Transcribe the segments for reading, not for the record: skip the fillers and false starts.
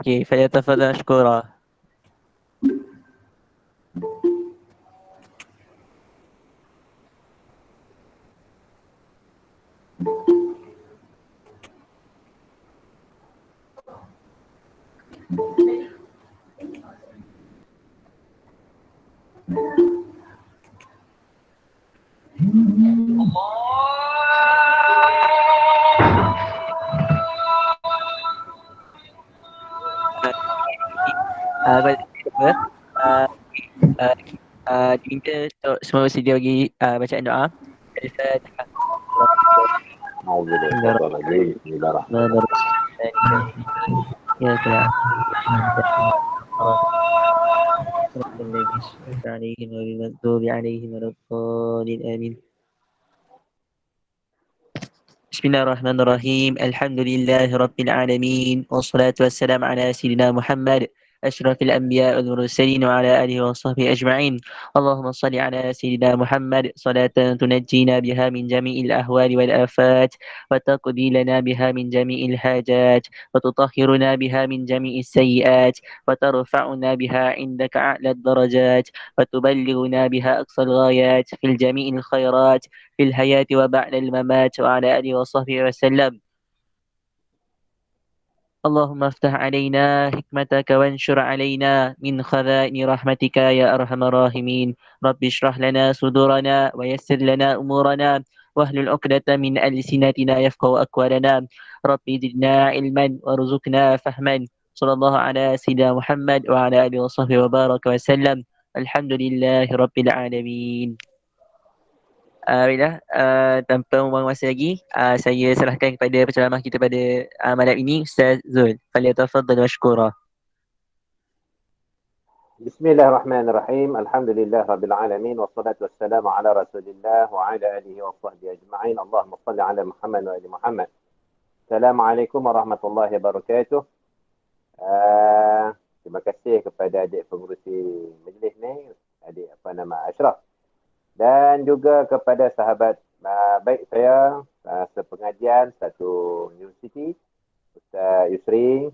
Okay, فليتفضل مشكورا. Kepada uh, diminta untuk semua bersedia bagi bacaan doa. Jadi saya cakap ya telah عليهم والمغضوب عليهم ولا الضالين آمين. بسم الله الرحمن الرحيم. الحمد لله رب العالمين والصلاة والسلام على سيدنا محمد أشرف الأنبياء والمرسلين وعلى آله وصحبه أجمعين. اللهم صل على سيدنا محمد صلاة تنجينا بها من جميع الأهوال والآفات وتقضي لنا بها من جميع الحاجات وتطهرنا بها من جميع السيئات وترفعنا بها عندك أعلى الدرجات وتبلغنا بها أقصى الغايات في الجميع الخيرات في الحياة وبعد الممات وعلى آله وصحبه وسلم. اللهم افتح علينا حكمتك وانشر علينا من خزائن رحمتك يا أرحم الراحمين. رب اشرح لنا صدورنا ويسر لنا أمورنا واحلل عقدة من ألسنتنا يفقهوا أقوالنا. رب زدنا علما وارزقنا فهما. صلى الله على سيدنا محمد وعلى آله وصحبه وبارك وسلم. الحمد لله رب العالمين. Baiklah, tanpa membuang masa lagi, saya serahkan kepada penceramah kita pada malam ini, Ustaz Zul. Falyatafaddal mashkura. Bismillahirrahmanirrahim. Alhamdulillah rabbil alamin wassalatu wassalamu ala Rasulillah wa ala alihi wa sahbihi ajma'in. Allahumma salli ala Muhammad wa ali Muhammad. Assalamualaikum warahmatullahi wabarakatuh. Terima kasih kepada adik pengurusi majlis ni, adik Ashraf. Dan juga kepada sahabat baik saya sepengajian satu universiti, Ustaz Yusri,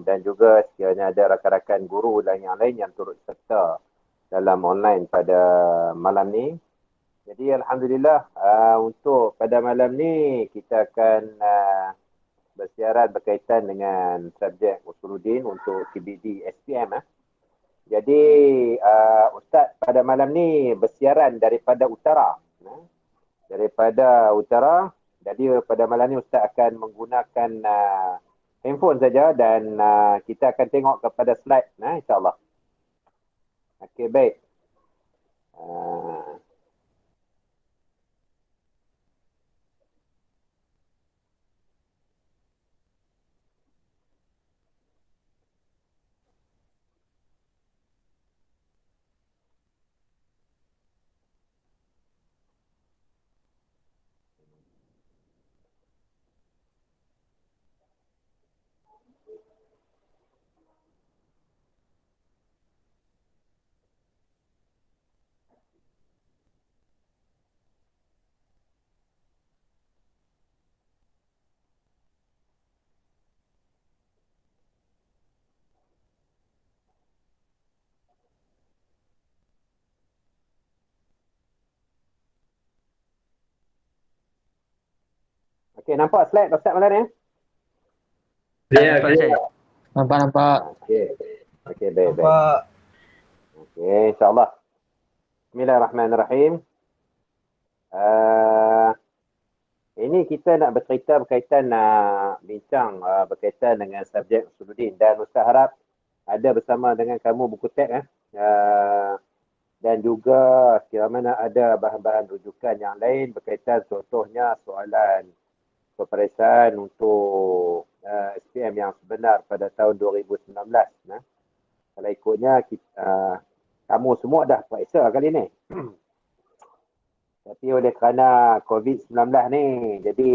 dan juga sekiranya ada rakan-rakan guru dan yang lain yang turut serta dalam online pada malam ni. Jadi Alhamdulillah untuk pada malam ni kita akan bersiaran berkaitan dengan subjek Usuluddin untuk KBD SPM. Jadi Ustaz pada malam ni bersiaran daripada utara. Daripada utara. Jadi pada malam ni Ustaz akan menggunakan handphone saja dan kita akan tengok kepada slide insyaAllah. Okey, baik. Okey, nampak slide Ustaz malam ni? Ya, nampak. Okey. Okey, baik. Okey, insyaAllah. Bismillahirrahmanirrahim. Ini kita nak bercerita berkaitan bincang berkaitan dengan subjek Usuluddin, dan Ustaz harap ada bersama dengan kamu buku teks dan juga kira mana ada bahan-bahan rujukan yang lain berkaitan contohnya soalan peperiksaan untuk SPM yang sebenar pada tahun 2019. Kalau ikutnya kamu semua dah periksa kali ni. Tapi oleh kerana COVID-19 ni, jadi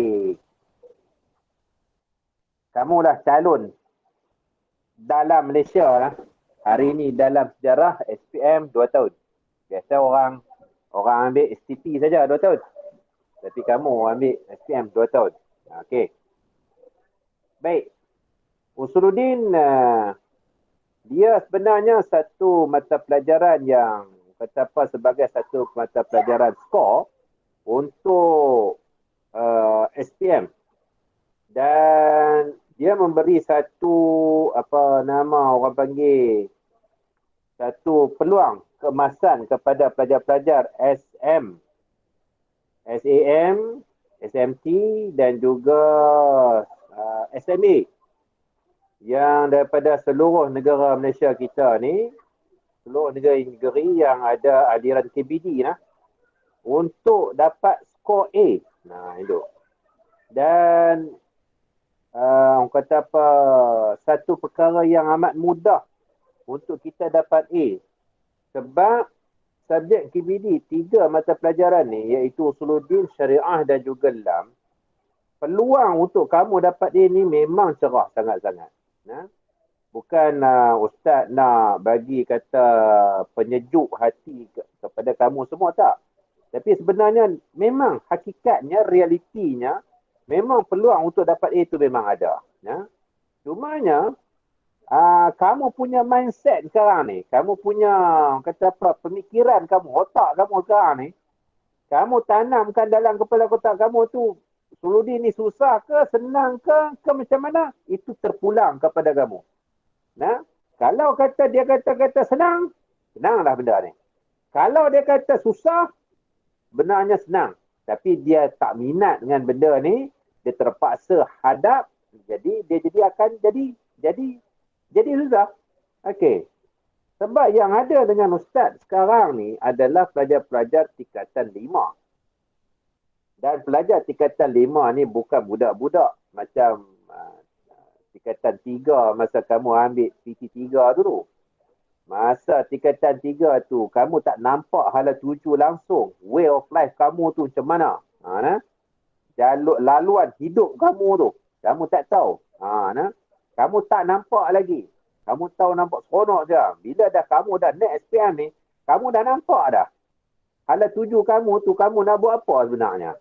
kamulah calon dalam Malaysia hari ni dalam sejarah SPM 2 tahun. Biasa orang ambil STP saja 2 tahun. Tapi kamu ambil SPM 2 tahun. Okey. Baik. Usuluddin dia sebenarnya satu mata pelajaran yang kata apa sebagai satu mata pelajaran skor untuk SPM, dan dia memberi satu apa nama orang panggil satu peluang keemasan kepada pelajar-pelajar SAM, SMT dan juga SMA yang daripada seluruh negara Malaysia kita ni, seluruh negeri yang ada aliran KBD lah, untuk dapat skor A. Nah, itu. Dan orang kata apa, satu perkara yang amat mudah untuk kita dapat A. Sebab subjek KBD, 3 mata pelajaran ni, iaitu Usuluddin, Syariah dan juga LAM, peluang untuk kamu dapat A ni memang cerah sangat-sangat. Nah, bukan Ustaz nak bagi kata penyejuk hati kepada kamu semua, tak. Tapi sebenarnya memang hakikatnya, realitinya, memang peluang untuk dapat A tu memang ada. Ya. Cumanya, kamu punya mindset sekarang ni, kamu punya kata apa, pemikiran kamu, otak kamu sekarang ni, kamu tanamkan dalam kepala otak kamu tu, Usuluddin ni susah ke, senang ke macam mana, itu terpulang kepada kamu. Nah, kalau kata dia kata senang, senanglah benda ni. Kalau dia kata susah, benarnya senang. Tapi dia tak minat dengan benda ni, dia terpaksa hadap, jadi dia akan jadi susah. Okey. Sebab yang ada dengan ustaz sekarang ni adalah pelajar-pelajar tingkatan 5. Dan pelajar tingkatan 5 ni bukan budak-budak macam tingkatan 3 masa kamu ambil PT3 dulu. Masa tingkatan 3 tu, kamu tak nampak hala tuju langsung. Way of life kamu tu macam mana. Jalur laluan hidup kamu tu, kamu tak tahu. Kamu tak nampak lagi. Kamu tahu nampak seronok je. Bila dah kamu dah naik SPM ni, kamu dah nampak dah. Hala tuju kamu tu, kamu nak buat apa sebenarnya.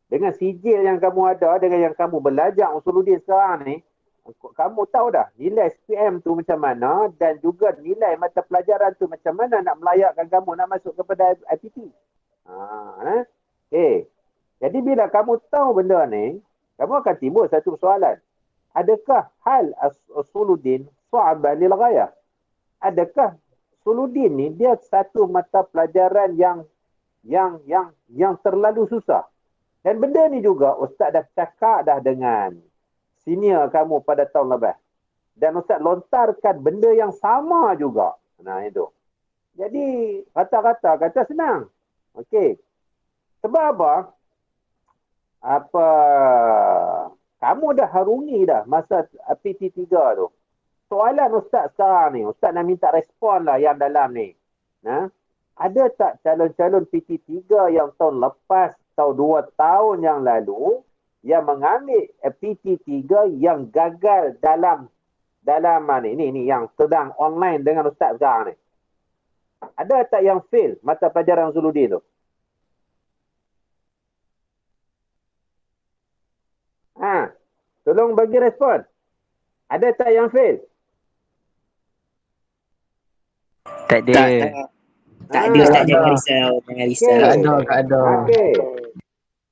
Dengan sijil yang kamu ada, dengan yang kamu belajar Usuluddin sekarang ni, kamu tahu dah nilai SPM tu macam mana dan juga nilai mata pelajaran tu macam mana nak melayakkan kamu nak masuk kepada IPT. Jadi bila kamu tahu benda ni, kamu akan timbul satu soalan. Adakah hal Usuluddin su'aban lil ghayah? Adakah Usuluddin ni dia satu mata pelajaran yang terlalu susah? Dan benda ni juga Ustaz dah cakap dah dengan senior kamu pada tahun lepas. Dan Ustaz lontarkan benda yang sama juga. Nah, itu. Jadi, rata-rata kata senang. Okey. Sebab apa? Kamu dah harungi dah masa PT3 tu. Soalan Ustaz sekarang ni, Ustaz nak minta respon lah yang dalam ni. Ada tak calon-calon PT3 yang tahun lepas, atau 2 tahun yang lalu, yang mengambil PT3 yang gagal dalam ni yang sedang online dengan Ustaz sekarang ni? Ada tak yang fail mata pelajaran Usuluddin tu? Tolong bagi respon. Ada tak yang fail? Tak ada. Tak ada Ustaz, jangan risau. Tak ada.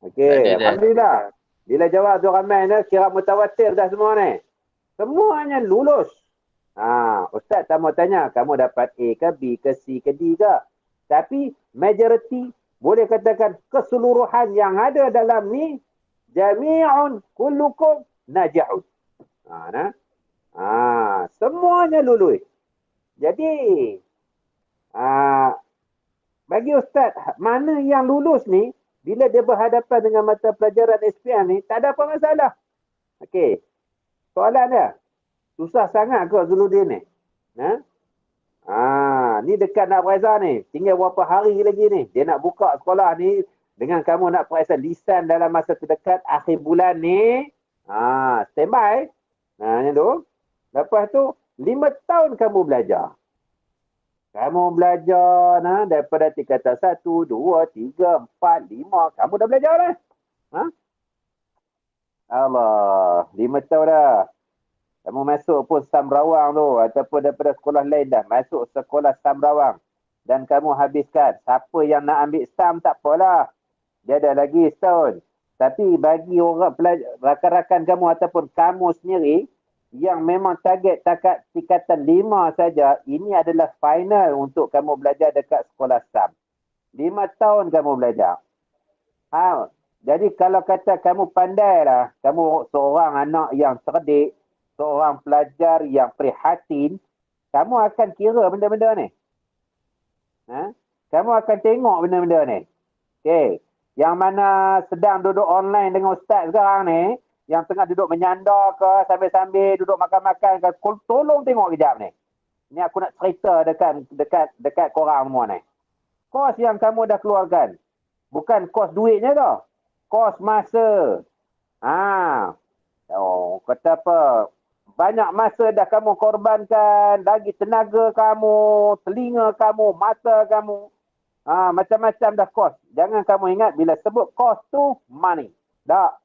Okey, alhamdulillah. Bila jawab tu ramai ni, kira mutawatir dah semua ni. Semuanya lulus. Ustaz tak mau tanya, kamu dapat A ke, B ke, C ke, D ke? Tapi majority, boleh katakan keseluruhan yang ada dalam ni, jami'un kullukum naja'un. Semuanya lulus. Jadi, bagi Ustaz, mana yang lulus ni, bila dia berhadapan dengan mata pelajaran SPM ni, tak ada apa masalah. Okey. Soalan dia, susah sangat ke Usuluddin ni? Ni dekat nak periksa ni. Tinggal berapa hari lagi ni. Dia nak buka sekolah ni, dengan kamu nak periksa lisan dalam masa terdekat, akhir bulan ni. Standby. Yang tu. Lepas tu, 5 tahun kamu belajar. Kamu belajar daripada tingkatan 1, 2, 3, 4, 5. Kamu dah belajar dah. Allah, 5 tahun dah. Kamu masuk pun Samrawang tu ataupun daripada sekolah lain dah masuk sekolah Samrawang dan kamu habiskan. Siapa yang nak ambil SAM tak apalah. Dia ada lagi setahun. Tapi bagi orang rakan-rakan kamu ataupun kamu sendiri yang memang target takat tingkatan 5 saja, ini adalah final untuk kamu belajar dekat sekolah SAM. 5 tahun kamu belajar. Jadi kalau kata kamu pandai lah, kamu seorang anak yang cerdik, seorang pelajar yang prihatin, kamu akan kira benda-benda ni. Kamu akan tengok benda-benda ni. Okey. Yang mana sedang duduk online dengan ustaz sekarang ni, yang tengah duduk menyandar ke, sambil-sambil duduk makan-makan ke, tolong tengok kejap ni. Ni aku nak cerita dekat korang semua ni. Kos yang kamu dah keluarkan, bukan kos duitnya tau. Kos masa. Kata apa? Banyak masa dah kamu korbankan, lagi tenaga kamu, telinga kamu, mata kamu. Macam-macam dah kos. Jangan kamu ingat bila sebut kos tu money. Tak.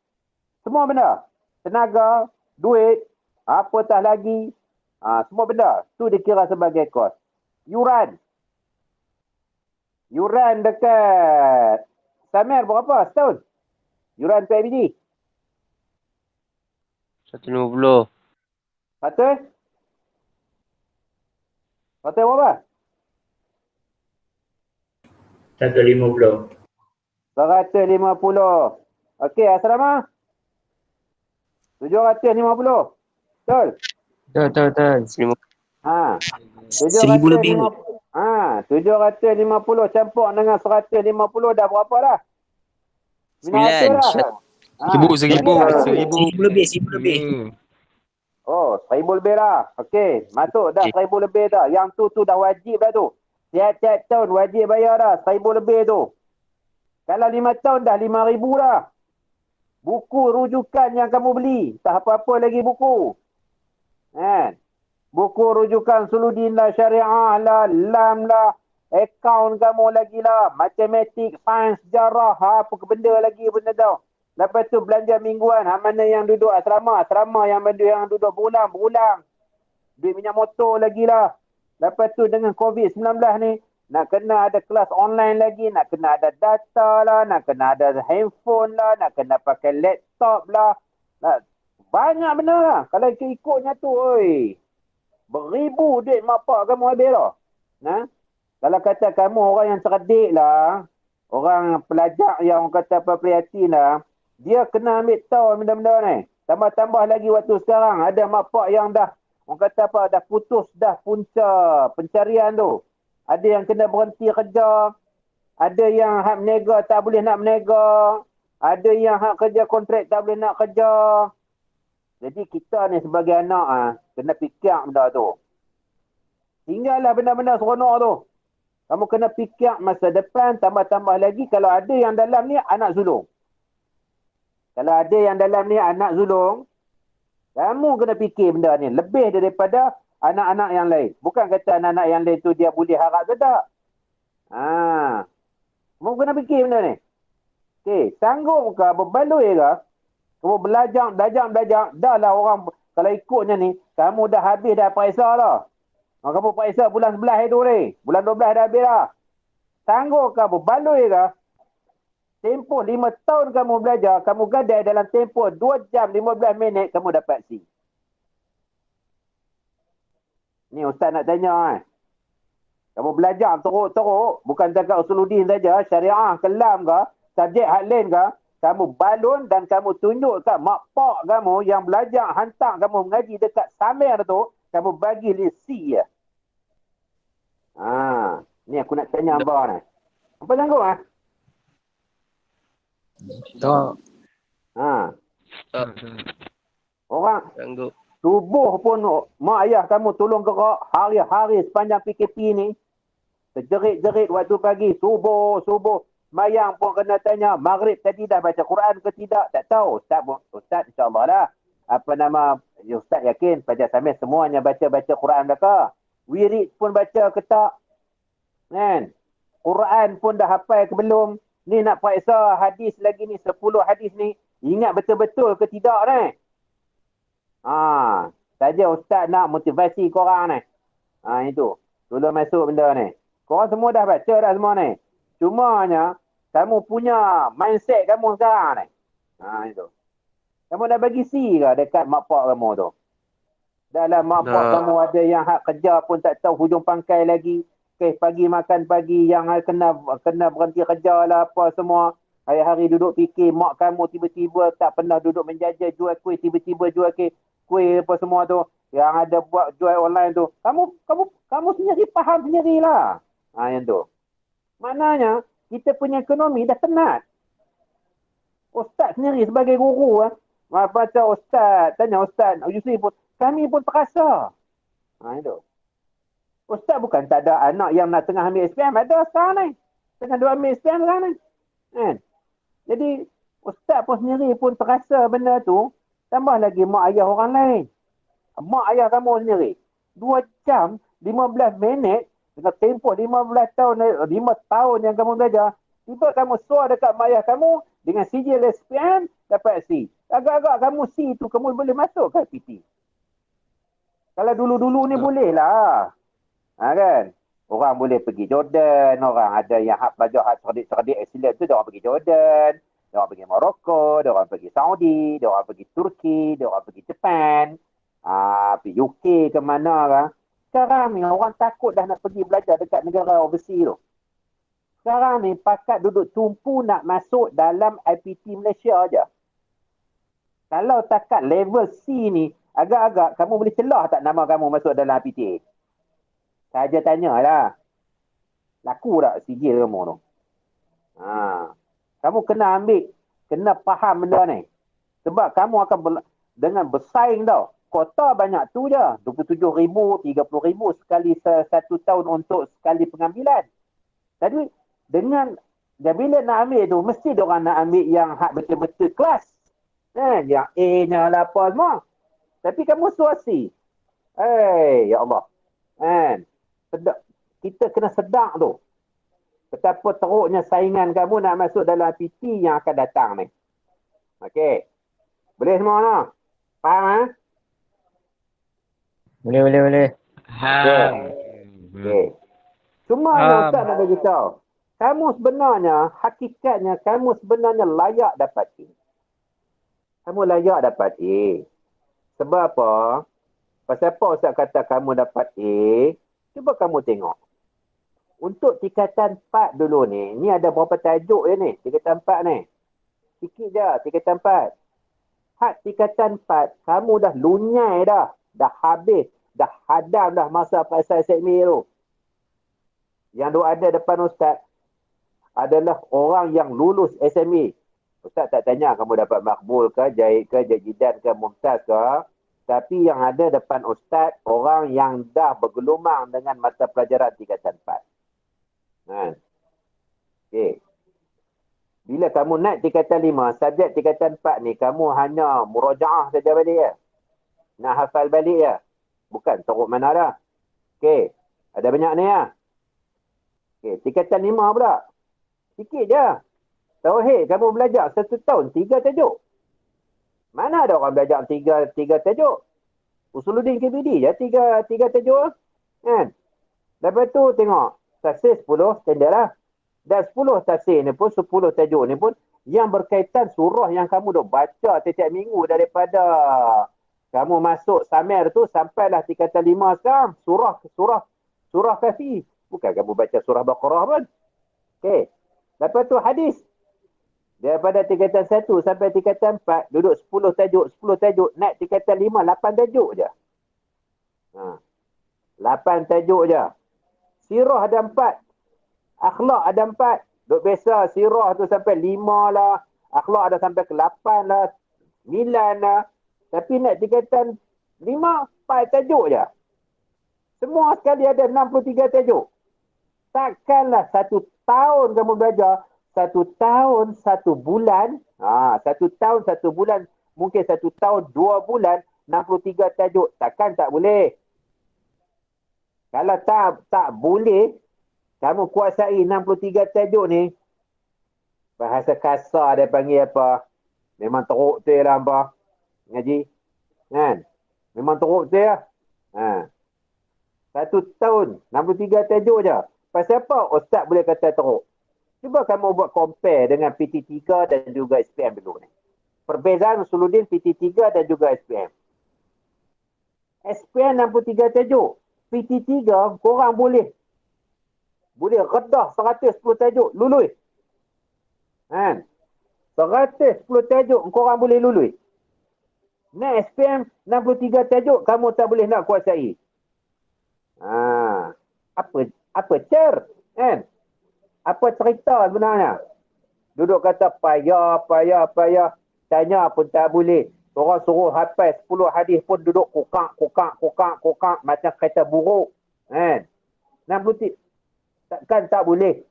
Semua benda. Tenaga, duit, apatah lagi. Semua benda. Tu dikira sebagai kos. Yuran. Yuran dekat Samer berapa setahun? Yuran PIBG? 150. 100? 100 berapa? 150. 150. Okey, asrama? 750. Betul? Betul. 1000 lebih. 750 campur dengan 150 dah berapa dah? 900 dah. Seribu lebih. Oh, 1000 lebih dah. Okey, masuk dah 1000 lebih dah. Yang tu dah wajib dah tu. Tiap-tiap tahun wajib bayar dah 1000 lebih tu. Kalau 5 tahun dah 5000 dah. Buku rujukan yang kamu beli, tak apa-apa lagi buku. Buku rujukan Suludin lah, Syariah lah, LAM lah, akaun kamu lagi lah, matematik, sains, sejarah, apa ke benda lagi benda tu. Lepas tu belanja mingguan, mana yang duduk asrama yang duduk berulang. Duit minyak motor lagi lah. Lepas tu dengan COVID-19 ni, nak kena ada kelas online lagi, nak kena ada data lah, nak kena ada handphone lah, nak kena pakai laptop lah. Banyak benda lah. Kalau ikutnya tu, beribu duit mak pak kamu habis lah. Kalau kata kamu orang yang cerdik lah, orang pelajar yang kata apa prihatin lah, dia kena ambil tahu benda-benda ni. Tambah-tambah lagi waktu sekarang, ada mak pak yang dah, orang kata apa, dah putus dah punca pencarian tu. Ada yang kena berhenti kerja. Ada yang hak menega tak boleh nak menega. Ada yang hak kerja kontrak tak boleh nak kerja. Jadi kita ni sebagai anak kena fikir benda tu. Tinggallah benda-benda seronok tu. Kamu kena fikir masa depan, tambah-tambah lagi kalau ada yang dalam ni anak sulung. Kalau ada yang dalam ni anak sulung, kamu kena fikir benda ni. Lebih daripada anak-anak yang lain. Bukan kata anak-anak yang lain tu dia boleh harap ke tak. Kamu kena fikir benda ni. Okey, sanggup ke, berbaloi ke? Kamu belajar. Dah lah orang, kalau ikutnya ni, kamu dah habis dah periksa lah. Kamu periksa bulan 11 itu ni. Bulan 12 dah habis dah. Sanggup ke, berbaloi ke? Tempoh 5 tahun kamu belajar, kamu gadai dalam tempoh 2 jam 15 minit, kamu dapat C. Ni ustaz nak tanya Kamu belajar teruk-teruk, bukan cakap Usuluddin saja, syariah, kelam ke, subjek hak lain ke, kamu balun dan kamu tunjukkan mak pak kamu yang belajar hantar kamu mengaji dekat Samer tu, kamu bagi dia C je. Ni aku nak tanya abang ni. Apa sanggup Tak. Orang Sanggup. subuh pun mak ayah kamu tolong gerak hari-hari sepanjang PKP ni. Terjerit-jerit waktu pagi, subuh. Mayang pun kena tanya, maghrib tadi dah baca Quran ke tidak? Tak tahu. Ustaz insyaAllah lah. Ustaz yakin Fajar Samir semuanya baca Quran dah ke? Wirid pun baca ke tak? Kan? Quran pun dah hafal ke belum? Ni nak periksa hadis lagi ni, 10 hadis ni. Ingat betul-betul ke tidak ni? Saja ustaz nak motivasi korang ni. Itu. Tolong masuk benda ni. Korang semua dah baca dah semua ni. Cumanya, kamu punya mindset kamu sekarang ni. Itu. Kamu dah bagi C ke dekat mak pak kamu tu? Dalam mak pak kamu ada yang hak kerja pun tak tahu hujung pangkai lagi. Pagi makan pagi, yang kena berhenti kerja lah apa semua. Hari-hari duduk fikir, mak kamu tiba-tiba tak pernah duduk menjajah jual kuih, tiba-tiba jual kuih apa semua tu. Yang ada buat jual online tu. Kamu sendiri faham sendirilah. Yang tu. Maknanya, kita punya ekonomi dah tenat. Ustaz sendiri sebagai guru, baca ustaz, tanya ustaz, Yusri pun, kami pun terasa. Itu. Ustaz bukan tak ada anak yang nak tengah ambil SPM. Ada sekarang ni. Tengah dua ambil SPM sekarang ni. Jadi, ustaz pun sendiri pun terasa benda tu. Tambah lagi mak ayah orang lain. Mak ayah kamu sendiri. 2 jam, 15 minit. Dengan tempoh 15 tahun, 5 tahun yang kamu belajar. Tiba kamu suar dekat mak ayah kamu. Dengan sijil SPM, dapat C. Agak-agak kamu C tu, kamu boleh masuk ke PT. Kalau dulu-dulu ni boleh lah. Kan? Orang boleh pergi Jordan, orang ada yang belajar cerdik-cerdik excellent tu, dia orang pergi Jordan, dia orang pergi Morocco, dia orang pergi Saudi, dia orang pergi Turki, dia orang pergi Jepun, pergi UK ke mana kan. Sekarang ni orang takut dah nak pergi belajar dekat negara overseas tu. Sekarang ni pakat duduk tumpu nak masuk dalam IPT Malaysia aja. Kalau takat level C ni, agak-agak kamu boleh celah tak nama kamu masuk dalam IPT? Saja tanyalah. Laku tak sijil kamu tu? Kamu kena ambil, kena faham benda ni. Sebab kamu akan dengan bersaing tau. Kota banyak tu je. 27,000, 30,000 sekali satu tahun untuk sekali pengambilan. Jadi, bila nak ambil tu, mesti diorang nak ambil yang hak betul-betul kelas. Yang A-nya lah apa semua. Tapi kamu suasi. Ya Allah. Kita kena sedar tu. Betapa teruknya saingan kamu nak masuk dalam PT yang akan datang ni. Okey. Boleh semua no? Faham? Boleh. Okey. Cuma Ustaz nak bagi tahu. Kamu sebenarnya, hakikatnya kamu sebenarnya layak dapat A. Kamu layak dapat A. Sebab apa? Pasal apa Ustaz kata kamu dapat A? Cuba kamu tengok. Untuk tingkatan 4 dulu ni ada berapa tajuk je ni? Tingkatan 4 ni. Sikit je, tingkatan 4. Hak tingkatan 4, kamu dah lunyai dah. Dah habis. Dah hadam dah masa pasal SME tu. Yang ada depan Ustaz adalah orang yang lulus SME. Ustaz tak tanya kamu dapat makbul ke, jahid ke, jajidan ke, mumtaz ke. Tapi yang ada depan Ustaz, orang yang dah bergelumang dengan mata pelajaran tingkatan 4. Okey. Bila kamu naik tingkatan 5, subjek tingkatan 4 ni, kamu hanya murajaah saja balik ya. Nak hafal balik ya. Bukan teruk mana dah. Okey. Ada banyak ni ya. Okey. Tingkatan 5 pula. Sikit je. Tauhid, kamu belajar 1 tahun, 3 tajuk. Mana ada orang belajar 3 tajuk? Usuluddin KBD je 3 tajuk. Kan? Lepas tu tengok. Tafsir 10 standard lah. Dan 10 tafsir ni pun, 10 tajuk ni pun, yang berkaitan surah yang kamu dah baca setiap minggu daripada kamu masuk Samir tu sampailah tingkatan 5 sekarang. Surah Kafi. Bukan kamu baca surah Baqarah pun. Okey. Lepas tu hadis. Daripada tingkatan 1 sampai tingkatan 4, duduk 10 tajuk. Naik tingkatan 5, 8 tajuk je. 8 tajuk je. Sirah ada 4. Akhlak ada 4. Duk biasa sirah tu sampai 5 lah. Akhlak ada sampai ke 8 lah. 9 lah. Tapi naik tingkatan 5, 4 tajuk je. Semua sekali ada 63 tajuk. Takkanlah 1 tahun kamu belajar, 1 tahun 1 bulan, 1 tahun 1 bulan, mungkin 1 tahun 2 bulan, 63 tajuk. Takkan tak boleh. Kalau tak boleh, kamu kuasai 63 tajuk ni, bahasa kasar dia panggil apa? Memang teruk tu lah apa? Ngaji. Kan? Memang teruk betul ya. Ha. 1 tahun, 63 tajuk je. Pasal apa Ustaz boleh kata teruk? Cuba kamu buat compare dengan PT3 dan juga SPM dulu ni. Perbezaan Usuluddin PT3 dan juga SPM. SPM 63 tajuk. PT3 korang boleh redah 110 tajuk, lulus. Kan? 110 tajuk korang boleh lulus. Nah, SPM 63 tajuk kamu tak boleh nak kuasai. Apa cer? Kan? Apa cerita sebenarnya? Duduk kata payah. Tanya pun tak boleh. Orang suruh hafal 10 hadis pun duduk kokak. Macam kereta buruk. Kan? 63. Takkan tak boleh.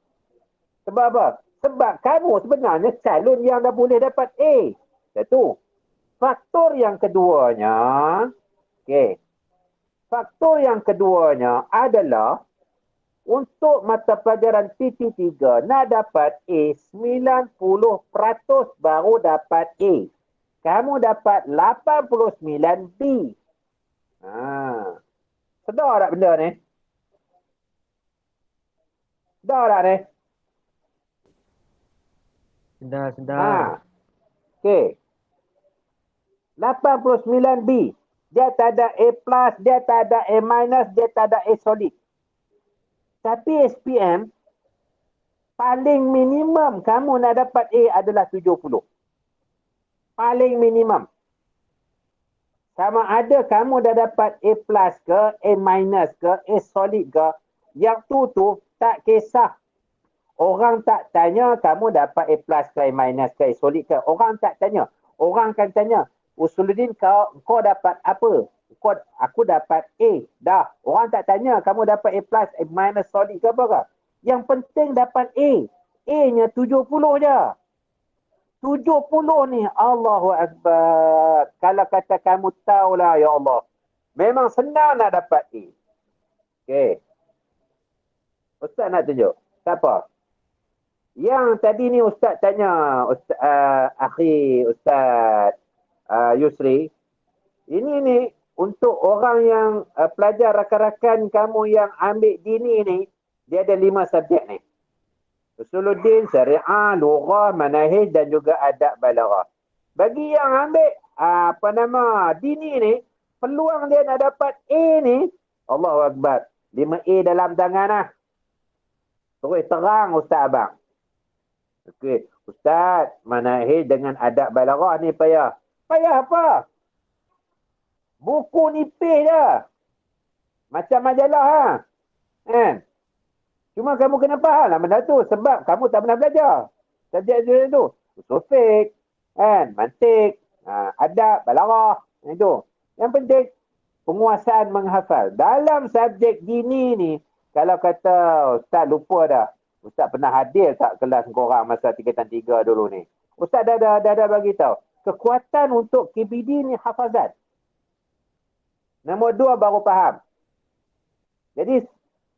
Sebab apa? Sebab kamu sebenarnya calon yang dah boleh dapat A. Satu. Faktor yang keduanya, faktor yang keduanya adalah untuk mata pelajaran PT3 nak dapat A, 90% baru dapat A. Kamu dapat 89 B. Sedar tak benda ni? Sedar tak ni? Sedar. Okey. 89B. Dia tak ada A+, dia tak ada A-, dia tak ada A solid. Tapi SPM, paling minimum kamu nak dapat A adalah 70. Paling minimum. Sama ada kamu dah dapat A+ ke, A- ke, A solid ke, yang tu tak kisah. Orang tak tanya kamu dapat A+ ke, A- ke, A solid ke. Orang tak tanya. Orang akan tanya, Usuluddin kau dapat apa? Aku dapat A. Dah. Orang tak tanya kamu dapat A+, A- solid ke apa ke. Yang penting dapat A. A-nya 70 je. 70 ni. Allahu Akbar. Kalau kata kamu tahulah, ya Allah. Memang senang nak dapat A. Okey. Ustaz nak tunjuk. Siapa? Yang tadi ni Ustaz tanya, Ustaz Yusri, ini untuk orang yang pelajar rakan-rakan kamu yang ambil dini ni, dia ada 5 subjek ni. Usuluddin, Syariah, Lughah, Manahij dan juga Adab Balaghah. Bagi yang ambil dini ni, peluang dia nak dapat A ni, Allahu Akbar, 5A dalam tangan lah. Terus terang Ustaz abang. Okey, Ustaz, Manahij dengan Adab Balaghah ni payah. Payah apa? Buku nipis je. Macam majalah Kan? Cuma kamu kena faham lah benda tu. Sebab kamu tak pernah belajar. Subjek tu. Usul fiqh. Kan? Mantik. Adab, balaghah. Itu. Yang penting, penguasaan menghafal. Dalam subjek dini ni, kalau kata Ustaz lupa dah. Ustaz pernah hadir tak kelas korang masa tingkatan 3 dulu ni? Ustaz dah bagi tahu. Kekuatan untuk KBD ni hafazat. Nombor 2 baru faham. Jadi,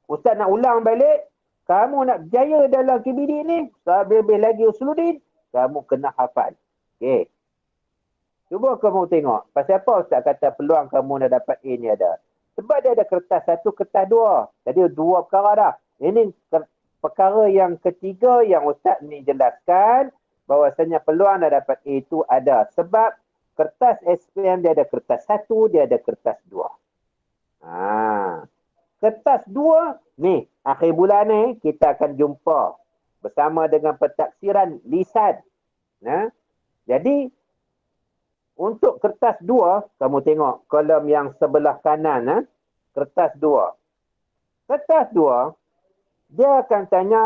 Ustaz nak ulang balik, kamu nak berjaya dalam KBD ni, lebih lagi Usuluddin, kamu kena hafal. Okey. Cuba kamu tengok. Pasal apa Ustaz kata peluang kamu nak dapat A ni ada? Sebab dia ada kertas 1, kertas 2. Jadi 2 perkara dah. Ini perkara yang ketiga yang Ustaz ni jelaskan, bahawasanya peluang nak dapat A itu ada. Sebab kertas SPM dia ada kertas 1, dia ada kertas 2. Kertas 2 ni, akhir bulan ni kita akan jumpa bersama dengan pentafsiran lisan. Jadi untuk kertas 2, kamu tengok kolom yang sebelah kanan, kertas 2. Kertas 2 dia akan tanya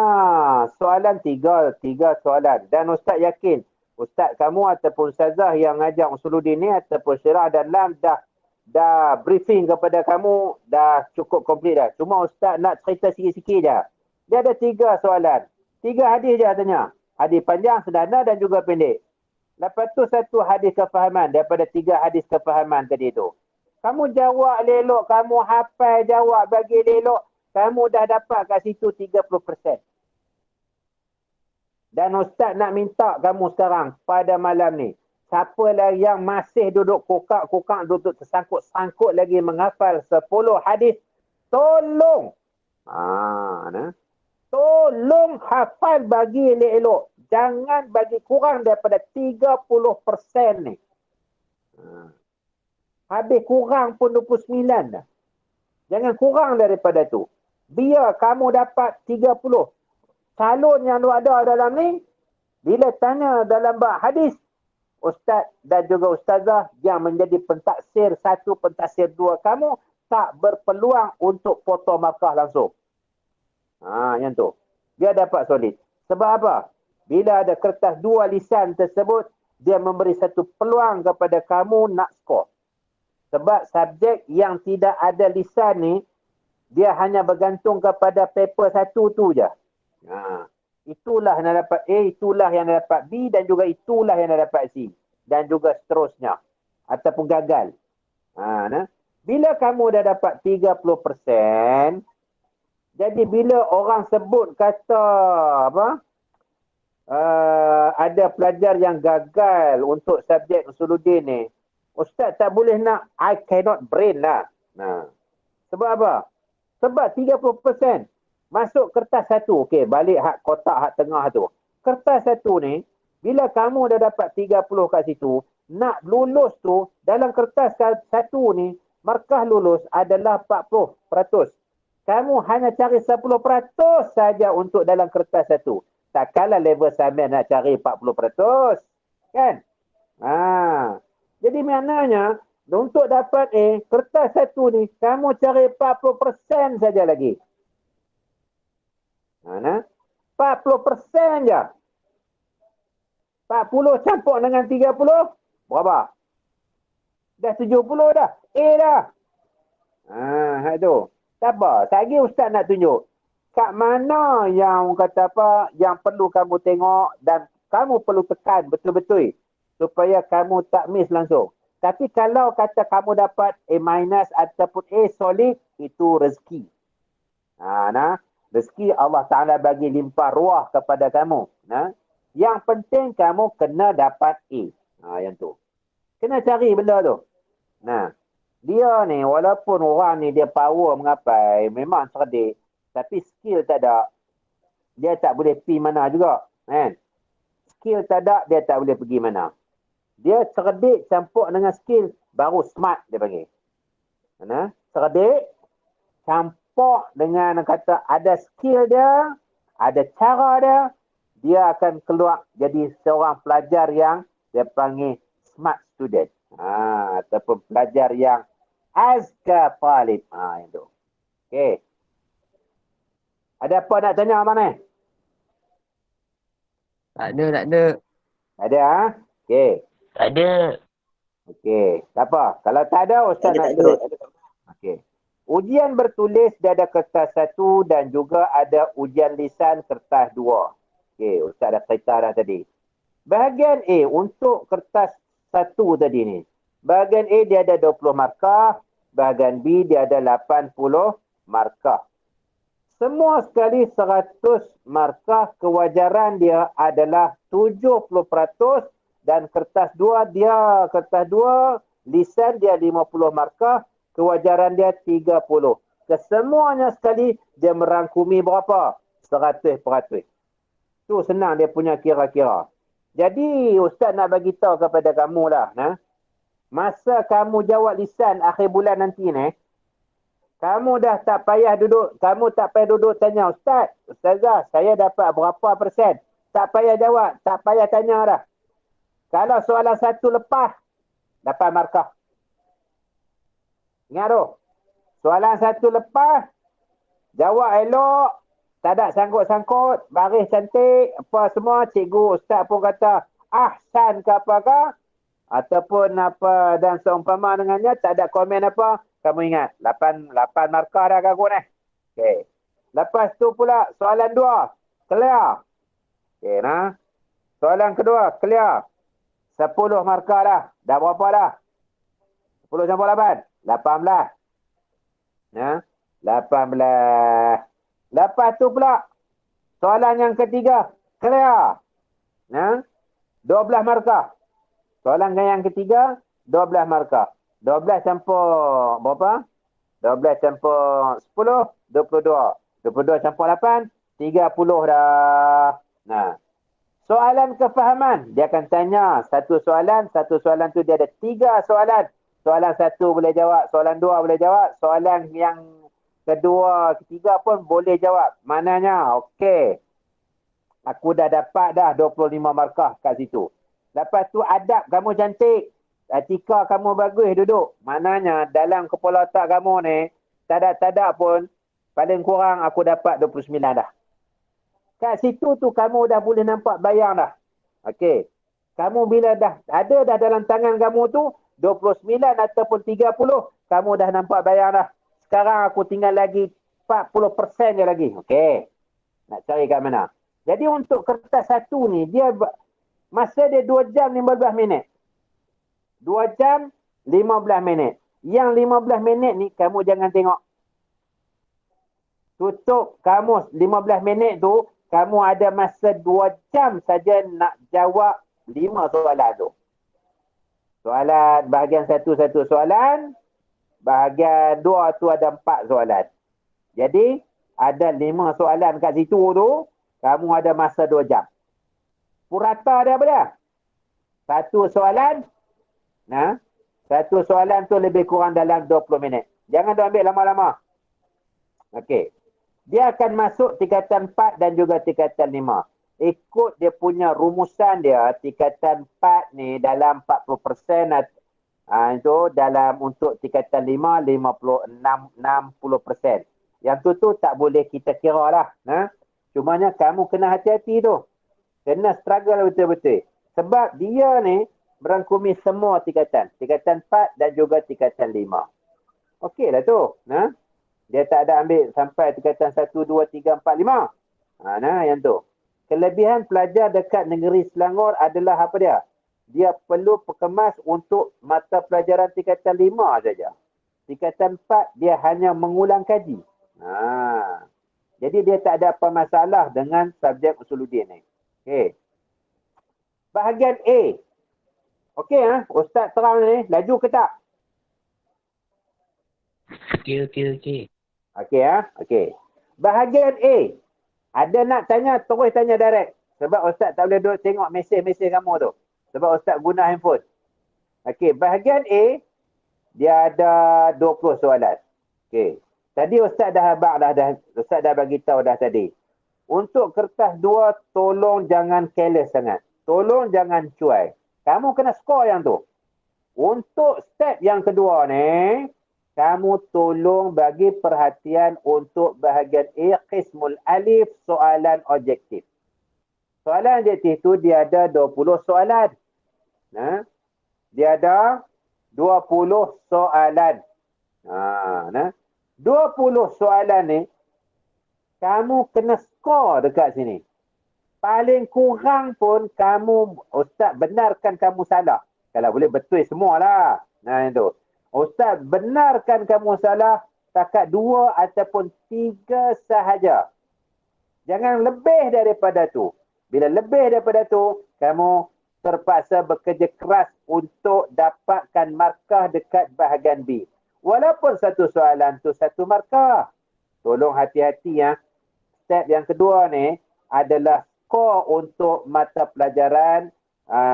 soalan 3 soalan. Dan Ustaz yakin, Ustaz kamu ataupun Ustazah yang ngajar Usuluddin ni ataupun Syirah dan Lam dah briefing kepada kamu, dah cukup komplit dah. Cuma Ustaz nak cerita sikit-sikit je. Dia ada 3 soalan. 3 hadis je tanya. Hadis panjang, sederhana dan juga pendek. Lepas tu 1 hadis kefahaman daripada 3 hadis kefahaman tadi tu. Kamu jawab elok, kamu hafal jawab bagi elok, kamu dah dapat kat situ 30%. Dan Ustaz nak minta kamu sekarang pada malam ni, siapa lah yang masih duduk kokak-kokak, duduk tersangkut-sangkut lagi menghafal 10 hadis, tolong. Tolong hafal bagi elok-elok. Jangan bagi kurang daripada 30% ni. Habis kurang pun 29 dah. Jangan kurang daripada tu. Biar kamu dapat 30. Calon yang ada dalam ni, bila tanya dalam bab hadis, ustaz dan juga ustazah yang menjadi pentaksir 1, pentaksir 2 kamu, tak berpeluang untuk foto markah langsung. Yang tu. Dia dapat solid. Sebab apa? Bila ada kertas 2 lisan tersebut, dia memberi satu peluang kepada kamu nak skor. Sebab subjek yang tidak ada lisan ni, dia hanya bergantung kepada paper 1 tu je. Itulah yang dapat A, itulah yang dapat B, dan juga itulah yang dapat C. Dan juga seterusnya. Ataupun gagal. Bila kamu dah dapat 30%, jadi bila orang sebut kata ada pelajar yang gagal untuk subjek Usuluddin ni, ustaz tak boleh nak I cannot brain lah. Sebab apa? Sebab 30% masuk kertas 1. Okey, balik hak kotak hak tengah tu. Kertas 1 ni, bila kamu dah dapat 30 kat situ, nak lulus tu, dalam kertas 1 ni, markah lulus adalah 40%. Kamu hanya cari 10% saja untuk dalam kertas 1. Takkanlah level sampai nak cari 40%. Kan? Jadi maknanya, untuk dapat A, kertas 1 ni, kamu cari 40% saja lagi. 40% je. 40 campur dengan 30, berapa? Dah 70 dah. A dah. Itu. Tak apa. Lagi ustaz nak tunjuk. Kat mana yang kata apa, yang perlu kamu tengok dan kamu perlu tekan betul-betul supaya kamu tak miss langsung. Tapi kalau kata kamu dapat A- ataupun A solid, itu rezeki. Rezeki Allah Ta'ala bagi limpah ruah kepada kamu. Yang penting kamu kena dapat A. Yang tu. Kena cari benda tu. Dia ni walaupun orang ni dia power mengapai, memang cerdik, tapi skill tak ada. Dia tak boleh pergi mana juga. Kan? Skill tak ada, dia tak boleh pergi mana. Dia cerdik campur dengan skill, baru smart dia panggil. Cerdik campur dengan kata ada skill dia, ada cara dia, dia akan keluar jadi seorang pelajar yang dia panggil smart student. Ataupun pelajar yang azka talib. Yang tu. Okey. Ada apa nak tanya abang ni? Tak ada. Ada Okey. Tak ada. Okey. Tak apa. Kalau tak ada, ustaz nak terus. Okey. Ujian bertulis dia ada kertas 1 dan juga ada ujian lisan kertas 2. Okey, ustaz dah cerita dah tadi. Bahagian A untuk kertas 1 tadi ni. Bahagian A dia ada 20 markah, bahagian B dia ada 80 markah. Semua sekali 100 markah, kewajaran dia adalah 70% dan kertas 2 lisan dia 50 markah, kewajaran dia 30. Kesemuanya sekali dia merangkumi berapa? 100%. Tu senang dia punya kira-kira. Jadi ustaz nak bagi tahu kepada kamu lah, masa kamu jawab lisan akhir bulan nanti ni, kamu dah tak payah duduk, tanya ustaz, ustazah, saya dapat berapa persen? Tak payah jawab, tak payah tanya dah. Kalau soalan 1 lepas, dapat markah. Ingat tu. Soalan 1 lepas, jawab elok, tak ada sangkut-sangkut, baris cantik, apa semua, cikgu, ustaz pun kata, ahsan ke apakah, ataupun apa, dan seumpama dengannya, tak ada komen apa, kamu ingat, 8 markah dah kaku ni. Okey. Lepas tu pula, soalan 2, clear. Okey, soalan kedua, clear. 10 markah dah. Dah berapa dah? 10 campur 8. 18. 18. Lepas tu pula, soalan yang ketiga, clear. 12 markah. Soalan yang ketiga, 12 markah. 12 campur berapa? 12 campur 10, 22. 22 campur 8, 30 dah. Nah, soalan kefahaman. Dia akan tanya satu soalan tu dia ada 3 soalan. Soalan 1 boleh jawab, soalan 2 boleh jawab, soalan yang kedua, ketiga pun boleh jawab. Maknanya, okey. Aku dah dapat dah 25 markah kat situ. Lepas tu adab kamu cantik. Etika kamu bagus duduk. Maknanya dalam kepala otak kamu ni, tadak-tadak pun paling kurang aku dapat 29 dah. Kat situ tu kamu dah boleh nampak bayang dah. Okey. Kamu bila dah ada dah dalam tangan kamu tu 29 ataupun 30, kamu dah nampak bayang dah. Sekarang aku tinggal lagi 40% je lagi. Okey. Nak cari kat mana? Jadi untuk kertas satu ni, dia masa dia 2 jam 15 minit. 2 jam 15 minit. Yang 15 minit ni kamu jangan tengok. Tutup kamus 15 minit tu, kamu ada masa 2 jam saja nak jawab 5 soalan tu. Soalan bahagian 1 satu soalan, bahagian 2 tu ada 4 soalan. Jadi ada 5 soalan kat situ tu, kamu ada masa 2 jam. Purata dia apa dia? Satu soalan, satu soalan tu lebih kurang dalam 20 minit. Jangan dia ambil lama-lama. Okey. Dia akan masuk tingkatan 4 dan juga tingkatan 5. Ikut dia punya rumusan dia, tingkatan 4 ni dalam 40%, itu dalam untuk tingkatan 5, 60%. Yang tu tak boleh kita kira lah. Cumanya kamu kena hati-hati tu. Kena struggle betul-betul. Sebab dia ni merangkumi semua tingkatan. Tingkatan 4 dan juga tingkatan 5. Okey lah tu. Dia tak ada ambil sampai tingkatan 1, 2, 3, 4, 5. Yang tu. Kelebihan pelajar dekat negeri Selangor adalah apa dia? Dia perlu perkemas untuk mata pelajaran tingkatan 5 saja. Tingkatan 4 dia hanya mengulang kaji. Jadi dia tak ada apa masalah dengan subjek usuluddin ni. Okey. Bahagian A. Okey Ustaz terang ni, laju ke tak? Okey. Okey Okey. Bahagian A. Ada nak tanya, terus tanya direct. Sebab Ustaz tak boleh duduk tengok mesej-mesej kamu tu. Sebab Ustaz guna handphone. Okey, bahagian A, dia ada 20 soalan. Okey. Tadi Ustaz dah Ustaz dah bagi tahu dah tadi. Untuk kertas 2, tolong jangan careless sangat. Tolong jangan cuai. Kamu kena skor yang tu. Untuk step yang kedua ni, kamu tolong bagi perhatian untuk bahagian A, qismul alif, soalan objektif. Soalan objektif tu dia ada 20 soalan. Dia ada 20 soalan. 20 soalan ni, kamu kena skor dekat sini. Paling kurang pun kamu, Ustaz benarkan kamu salah. Kalau boleh betul semualah. Itu. Ustaz benarkan kamu salah takat 2 ataupun 3 sahaja. Jangan lebih daripada tu. Bila lebih daripada tu, kamu terpaksa bekerja keras untuk dapatkan markah dekat bahagian B. Walaupun satu soalan tu 1 markah. Tolong hati-hati ya. Step yang kedua ni adalah skor untuk mata pelajaran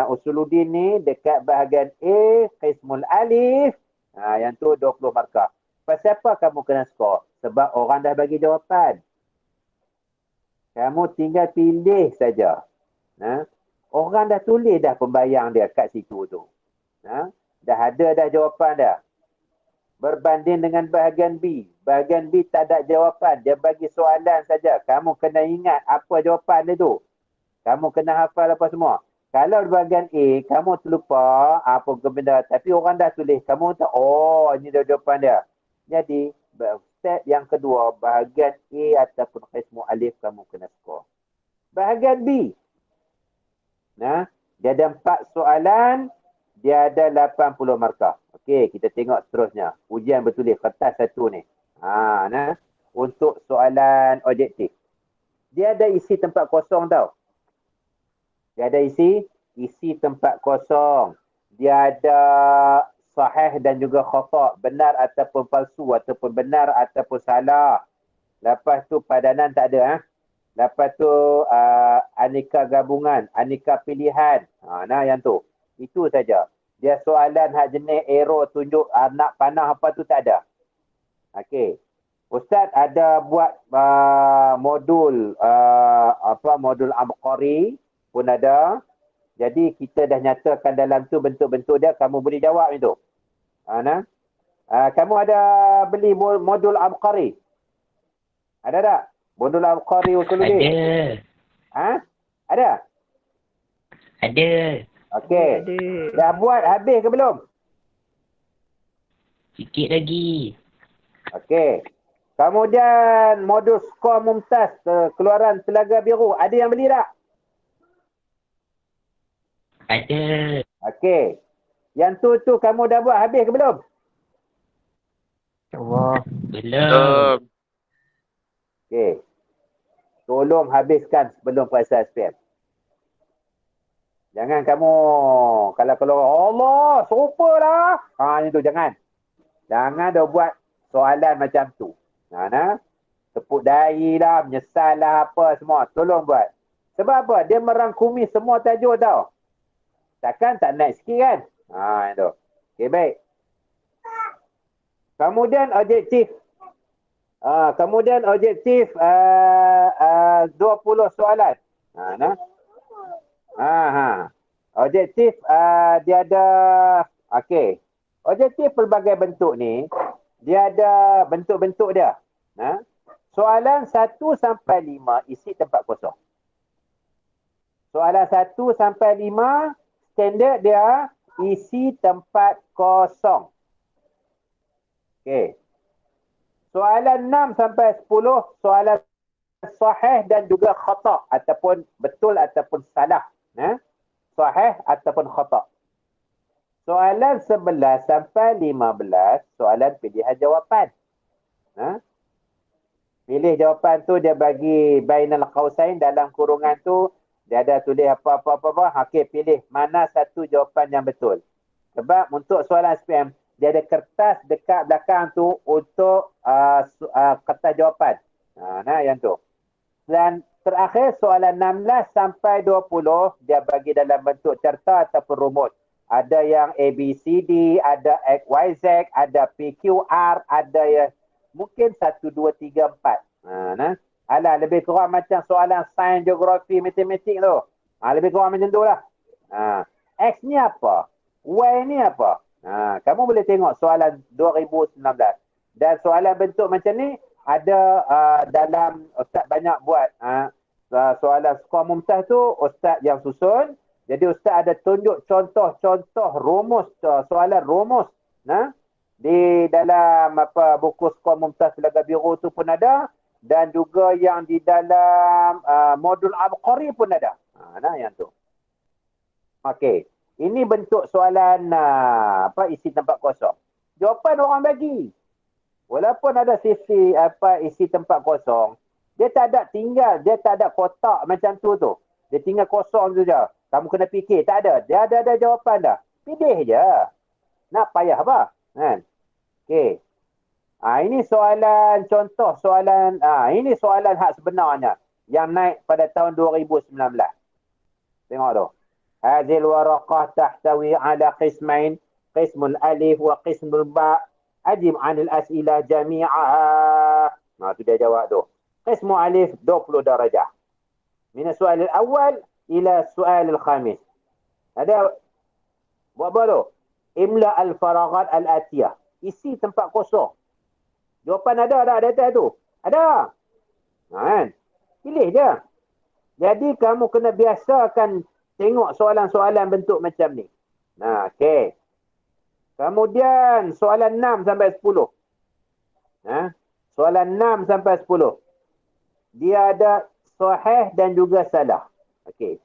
usuluddin ni dekat bahagian A, qismul alif. Yang tu 20 markah. Pasal apa kamu kena skor? Sebab orang dah bagi jawapan. Kamu tinggal pilih saja. Orang dah tulis dah pembayang dia kat situ tu. Dah ada dah jawapan dah. Berbanding dengan bahagian B. Bahagian B tak ada jawapan. Dia bagi soalan saja. Kamu kena ingat apa jawapan dia tu. Kamu kena hafal apa semua. Kalau di bahagian A, kamu terlupa apa benda. Tapi orang dah tulis. Kamu tak, ini dah jawapan dia. Jadi, step yang kedua, bahagian A ataupun qismu alif, kamu kena skor. Bahagian B. Dia ada 4 soalan. Dia ada 80 markah. Okey, kita tengok seterusnya. Ujian bertulis kertas 1 ni. Untuk soalan objektif. Dia ada isi tempat kosong tau. Dia ada isi tempat kosong. dia ada sahih dan juga khata', benar ataupun palsu, ataupun benar ataupun salah. Lepas tu padanan tak ada. Lepas tu aneka gabungan, aneka pilihan. Nah yang tu. Itu saja. Dia soalan hak jenis arrow tunjuk nak panah apa tu tak ada. Okey. Ustaz ada buat modul modul Abqari pun ada. Jadi kita dah nyatakan dalam tu bentuk-bentuk dia, kamu boleh jawab itu. Kamu ada beli modul Abqari? Ada tak? Modul Abqari Usuluddin? Ada. Ada? Ada. Okey. Dah buat habis ke belum? Sikit lagi. Okey. Kemudian modul skor mumtaz keluaran Telaga Biru. Ada yang beli tak? Ada. Okey. Yang tu kamu dah buat habis ke belum? Allah. Belum. Okey. Tolong habiskan sebelum periksa SPM. Jangan kamu kalau keluar Allah serupa lah. Itu jangan. Jangan dah buat soalan macam tu. Tepuk dahi lah, menyesal lah apa semua. Tolong buat. Sebab apa? Dia merangkumi semua tajuk tau. Takkan tak naik sikit kan? Itu. Okey, baik. Kemudian objektif. Kemudian objektif 20 soalan. Objektif dia ada okey. Objektif pelbagai bentuk ni dia ada bentuk-bentuk dia. Soalan 1 sampai 5 isi tempat kosong. Soalan 1 sampai 5 standard dia isi tempat kosong. Okey. Soalan 6 sampai 10 soalan sahih dan juga khata' ataupun betul ataupun salah. Sahih ataupun khata'. Soalan 11 sampai 15 soalan pilihan jawapan. Pilih jawapan tu dia bagi bainal qausain, dalam kurungan tu dia ada tulis apa. Okey, pilih mana satu jawapan yang betul. Sebab untuk soalan SPM dia ada kertas dekat belakang tu untuk kertas jawapan. Yang tu. Dan terakhir soalan 16 sampai 20 dia bagi dalam bentuk cerita ataupun rumus. Ada yang ABCD, ada XYZ, ada PQR, ada yang mungkin 1, 2, 3, 4. Alah, lebih kurang macam soalan sains, geografi, matematik tu. Lebih kurang macam tu lah. X ni apa? Y ni apa? Kamu boleh tengok soalan 2019. Dan soalan bentuk macam ni ada dalam Ustaz banyak buat. Soalan skor mumtaz tu Ustaz yang susun. Jadi Ustaz ada tunjuk contoh-contoh rumus, soalan rumus. Di dalam buku skor mumtaz Telaga Biru tu pun ada. Dan juga yang di dalam modul Abqari pun ada. Yang tu. Okey. Ini bentuk soalan isi tempat kosong. Jawapan orang bagi. Walaupun ada sisi isi tempat kosong, dia tak ada tinggal, dia tak ada kotak macam tu. Dia tinggal kosong tu je. Kamu kena fikir, tak ada. Dia ada jawapan dah. Pilih je. Nak payah apa? Kan? Okey. Ini soalan contoh soalan ini soalan hak sebenarnya yang naik pada tahun 2019. Tengok tu. Hadhil waraqah tahtawi ala qismain, qismul alif wa qismul ba. Ajib 'anil as'ilah jami'ah. Tu dia jawab tu. Qismul alif 20 darajah. Min as-su'al al-awwal ila as-su'al al-khamis. Ada buat apa tu? Imla al-faraghat al-atiyah. Isi tempat kosong. Jawapan ada tak data tu? Ada. Kan? Pilih je. Jadi kamu kena biasakan tengok soalan-soalan bentuk macam ni. Okey. Kemudian soalan 6 sampai 10. Soalan 6 sampai 10. Dia ada sahih dan juga salah. Okey.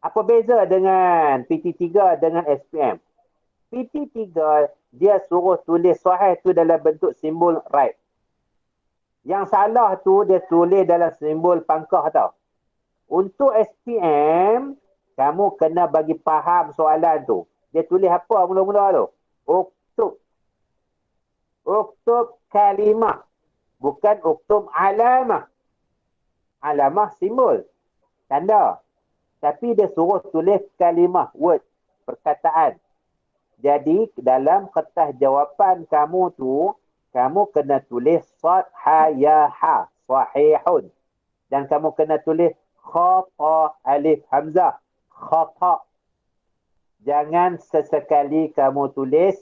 Apa beza dengan PT3 dengan SPM? PT3 dia suruh tulis sahih tu dalam bentuk simbol right. Yang salah tu dia tulis dalam simbol pangkah tau. Untuk SPM, kamu kena bagi faham soalan tu. Dia tulis apa mula-mula tu? Uktub. Uktub kalimah. Bukan uktub alamah. Alamah simbol. Tanda. Tapi dia suruh tulis kalimah. Word. Perkataan. Jadi dalam kertas jawapan kamu tu, kamu kena tulis sad, ha, ya, ha. Sahihun. Dan kamu kena tulis khata, alif, hamzah. Khata. Jangan sesekali kamu tulis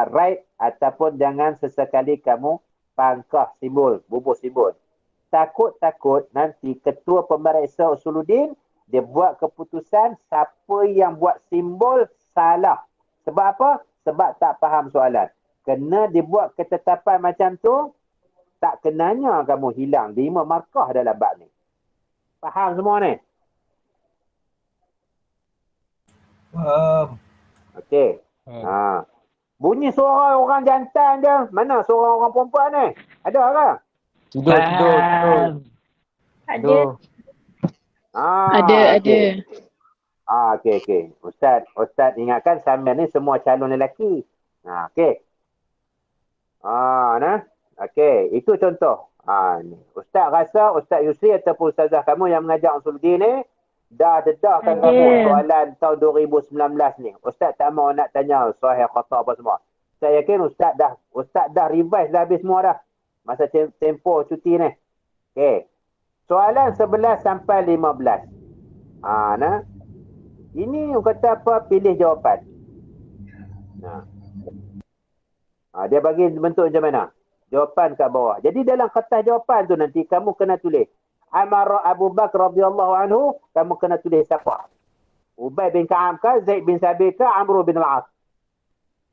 right ataupun jangan sesekali kamu pangkah simbol, bubuh simbol. Takut-takut nanti ketua pemeriksa Usuluddin dia buat keputusan siapa yang buat simbol salah. Sebab apa? Sebab tak faham soalan. Kena dibuat ketetapan macam tu, tak kenanya kamu hilang 5 markah dalam bab ni. Faham semua ni? Faham. Okey. Bunyi suara orang jantan dia. Mana suara orang perempuan ni? Ada ke? Tidur. Ada. Ada. Okey. Ustaz ingatkan Samir ni semua calon lelaki. Okey. Okey, itu contoh. Ni. Ustaz rasa Ustaz Yusri ataupun ustazah kamu yang mengajar Usuluddin ni dah dedahkan kamu soalan tahun 2019 ni. Ustaz tak mau nak tanya sahih khata apa semua. Saya yakin Ustaz dah revise dah habis semua dah. Masa tempoh cuti ni. Okey. Soalan 11 sampai 15. Ini kata apa? Pilih jawapan. Dia bagi bentuk macam mana? Jawapan kat bawah. Jadi dalam kertas jawapan tu nanti kamu kena tulis Amara Abu Bakar radhiyallahu anhu, kamu kena tulis siapa? Ubay bin Ka'ab ke, Zaid bin Sabit ke, Amr bin Al-As.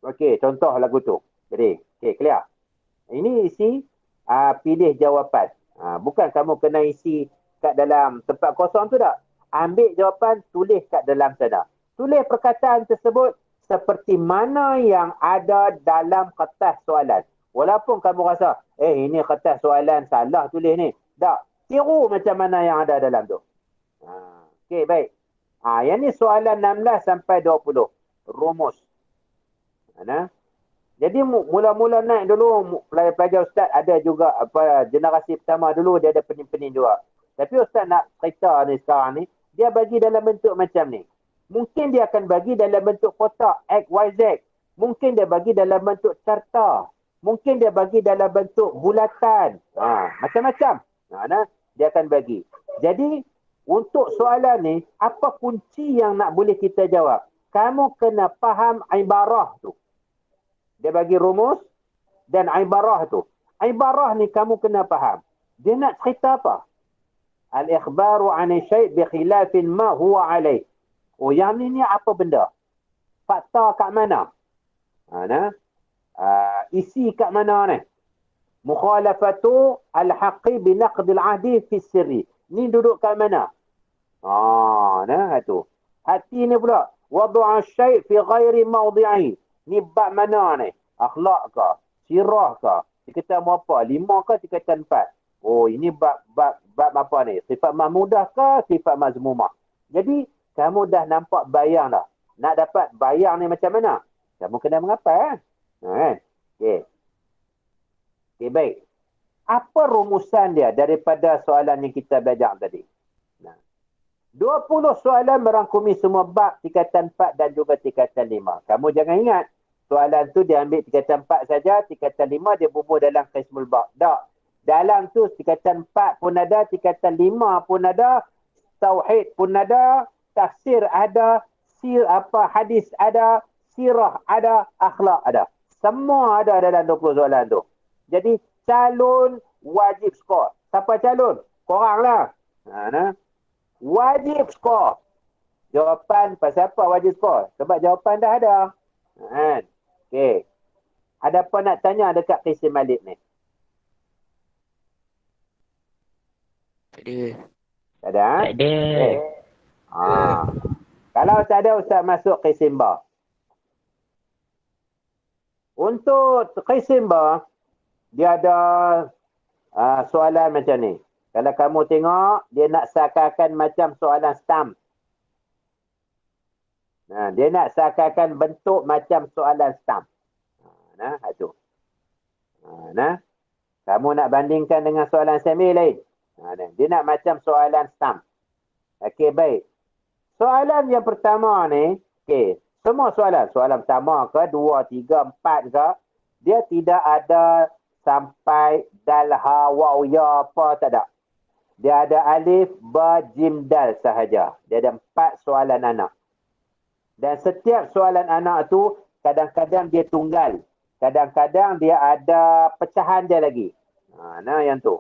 Okey, contoh lagu tu. Jadi, okey, clear. Ini isi pilih jawapan. Bukan kamu kena isi kat dalam tempat kosong tu tak. Ambil jawapan, tulis kat dalam sana. Tulis perkataan tersebut seperti mana yang ada dalam kertas soalan. Walaupun kamu rasa, ini kertas soalan salah tulis ni. Tak. Tiru macam mana yang ada dalam tu. Okey, baik. Yang ni soalan 16 sampai 20. Rumus. Jadi mula-mula naik dulu pelajar ustaz ada juga generasi pertama dulu dia ada pening-pening juga. Tapi ustaz nak cerita ni sekarang ni, dia bagi dalam bentuk macam ni. Mungkin dia akan bagi dalam bentuk kotak X, Y, Z. Mungkin dia bagi dalam bentuk carta. Mungkin dia bagi dalam bentuk bulatan. Macam-macam. Dia akan bagi. Jadi, untuk soalan ni, apa kunci yang nak boleh kita jawab? Kamu kena faham ibarah tu. Dia bagi rumus dan ibarah tu. Ibarah ni kamu kena faham. Dia nak cerita apa? Al-ikhbaru ani syai' bi khilafin ma huwa alaih. Yang ni apa benda? Fakta kat mana? Isi kat mana ni? Mukhalafatu al-haqqi binaqdil ahdi fi sirri. Ni duduk kat mana? Tu. Hati ni pula. Wadu'a syai' fi ghairi mawdi'i. Ni bab mana ni? Akhlak ke? Sirah ke? Tingkatan berapa? 5 ke tingkatan 4? Ini bab apa ni? Sifat mahmudah ke sifat mazmumah? Jadi, kamu dah nampak bayang dah. Nak dapat bayang ni macam mana? Kamu kena menghafal. Okey. Okey, baik. Apa rumusan dia daripada soalan yang kita belajar tadi? 20 soalan merangkumi semua bab tingkatan 4 dan juga tingkatan 5. Kamu jangan ingat, soalan tu dia ambil tingkatan 4 saja, tingkatan 5 dia bubuh dalam qismul bab. Tak. Dalam tu tingkatan 4 pun ada, tingkatan 5 pun ada, tauhid pun ada, tafsir ada, hadis ada, sirah ada, akhlak ada. Semua ada dalam 20 soalan tu. Jadi, calon wajib skor. Siapa calon? Korang lah. Wajib skor. Jawapan pasal apa wajib skor? Sebab jawapan dah ada. Okey. Ada apa nak tanya dekat Qisim Malik ni? Tak ada? Tak ada. Kalau tak ada, Ustaz masuk Qisim Ba. Untuk Qisim Ba, dia ada soalan macam ni. Kalau kamu tengok, dia nak seakan-akan macam soalan stamp. Dia nak seakan-akan bentuk macam soalan stamp. Itu. Kamu nak bandingkan dengan soalan semi lain. Dia nak macam soalan stamp. Okey, baik. Soalan yang pertama ni, semua soalan. Soalan pertama ke, 2, 3, 4 ke, dia tidak ada sampai dal, ha, waw, ya, apa, tak ada. Dia ada alif, ba, jim, dal sahaja. Dia ada 4 soalan anak. Dan setiap soalan anak tu kadang-kadang dia tunggal. Kadang-kadang dia ada pecahan dia lagi. Yang tu.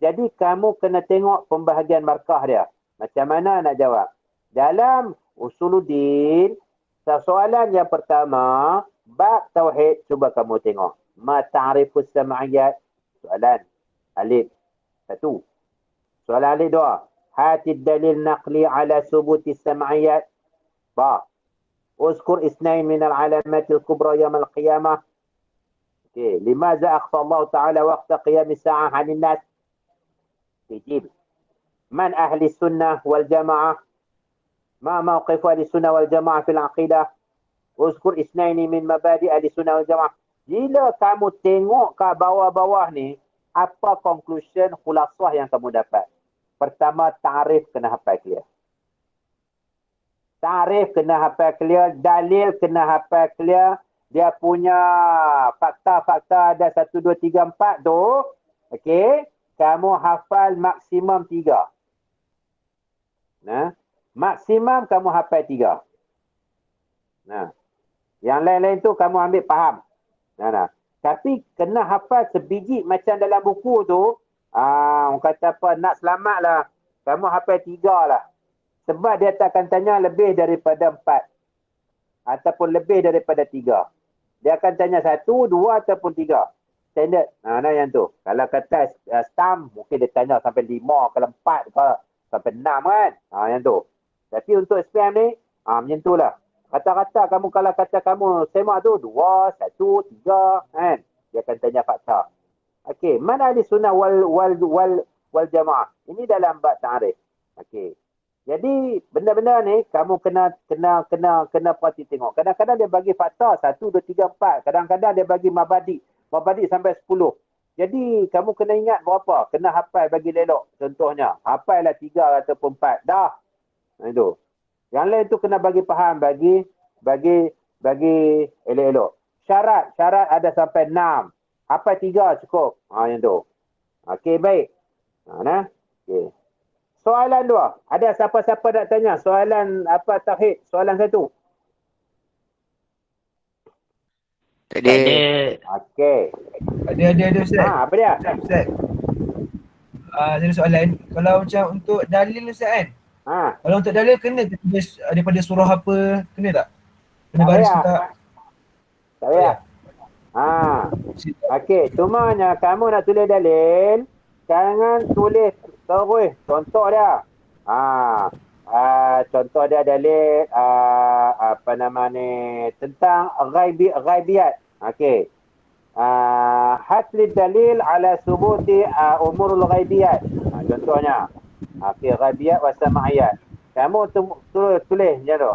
Jadi kamu kena tengok pembahagian markah dia. Macam mana nak jawab. Dalam Usuluddin, soalan yang pertama, bab tauhid, cuba kamu tengok. Ma ta'rifus sam'iyat. Soalan alif 1. Soalan alif 2. Hatid dalil naqli ala subuti sam'iyat. Ba. Uzkur isnain minal alamatil kubra yamal qiyamah. Limaza akhfa Allah Ta'ala waqta qiyamis sa'ah anin nas. Jib. Man ahli sunnah wal jamaah. Ma mawqif ahli sunnah wal jamaah fil aqidah. Uzkur isnaini min mabadi ahli sunnah wal jamaah. Bila kamu tengok ke bawah-bawah ni, apa conclusion, khulasah yang kamu dapat? Pertama, ta'rif kena hafal clear. Ta'rif kena hafal clear, dalil kena hafal clear, dia punya fakta-fakta ada 1, 2, 3, 4 tu, okey, kamu hafal maksimum 3. Maksimum kamu hafal 3. Yang lain-lain tu kamu ambil faham. Tapi kena hafal sebiji macam dalam buku tu, orang kata apa, nak selamat lah, kamu hafal 3 lah. Sebab dia tak akan tanya lebih daripada 4. Ataupun lebih daripada 3. Dia akan tanya 1, 2 ataupun 3. Standard. Yang tu. Kalau kata stamp, mungkin dia tanya sampai 5 ke 4 ke sampai 6 kan. Yang tu. Tapi untuk spam ni, macam tu lah. Kata-kata kamu, kalau kata kamu semak tu, 2, 1, 3 kan. Dia akan tanya fakta. Okey, mana ahli sunnah wal jamaah? Ini dalam bab ta'rif. Okey. Jadi benda-benda ni kamu kena perhati tengok. Kadang-kadang dia bagi fakta 1, 2, 3, 4. Kadang-kadang dia bagi mabadi sampai 10. Jadi kamu kena ingat berapa? Kena hafal bagi lelok. Contohnya, hafallah 3 ataupun 4. Dah. Itu. Yang lain tu kena bagi faham, bagi elok-elok. Syarat ada sampai 6. Hafal 3 cukup. Yang tu. Okey, baik. Okey. Soalan 2. Ada siapa-siapa nak tanya? Soalan apa tauhid? Soalan 1. Tak ada. Okey. Ada Ustaz. Apa dia? Ustaz. Saya ada soalan. Kalau macam untuk dalil Ustaz kan? Kalau untuk dalil kena daripada surah apa? Kena tak? Kena baris tak? Tak payah. Okey, cumanya kamu nak tulis dalil, jangan tulis terus. Contoh dia. Contoh dia dalil apa nama ni, tentang ghaibiyat. Okey. Haslid dalil ala subuti umurul ghaibiyat. Contohnya. Okey, ghaibiyat wa sam'iyat. Kamu tulis je tu.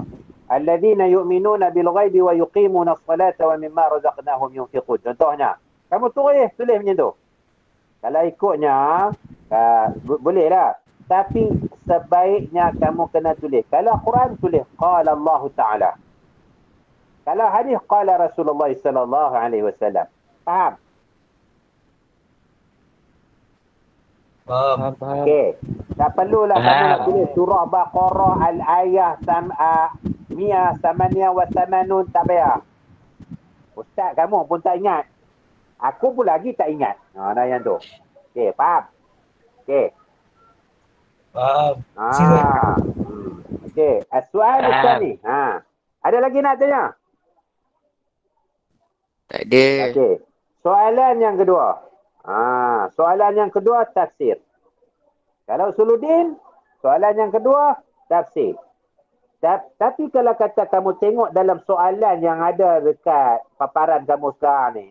Alladzina yu'minuna bil ghaibi wa yuqimuna as-salata wa mimma razaqnahum yunfiqun. Contohnya. Kamu tulis macam tu. Kalau ikutnya boleh lah. Tapi sebaiknya kamu kena tulis. Kalau Quran tulis qala Allah Ta'ala. Kalau hadis qala Rasulullah sallallahu alaihi wasallam. Faham? Faham. Okey. Tak perlulah kamu nak tulis surah Baqarah al-ayah Miyah Samania wa Samanun, tak payah. Ustaz kamu pun tak ingat. Aku pun lagi tak ingat. Yang tu. Okey, faham? Okey. Faham. Okey. Soalan Ustaz ni. Ada lagi nak tanya? Tak ada. Okey. Soalan yang kedua. Soalan yang kedua tafsir. Kalau Usuluddin, soalan yang kedua tafsir. Tapi kalau kata kamu tengok dalam soalan yang ada dekat paparan kamu sekarang ni,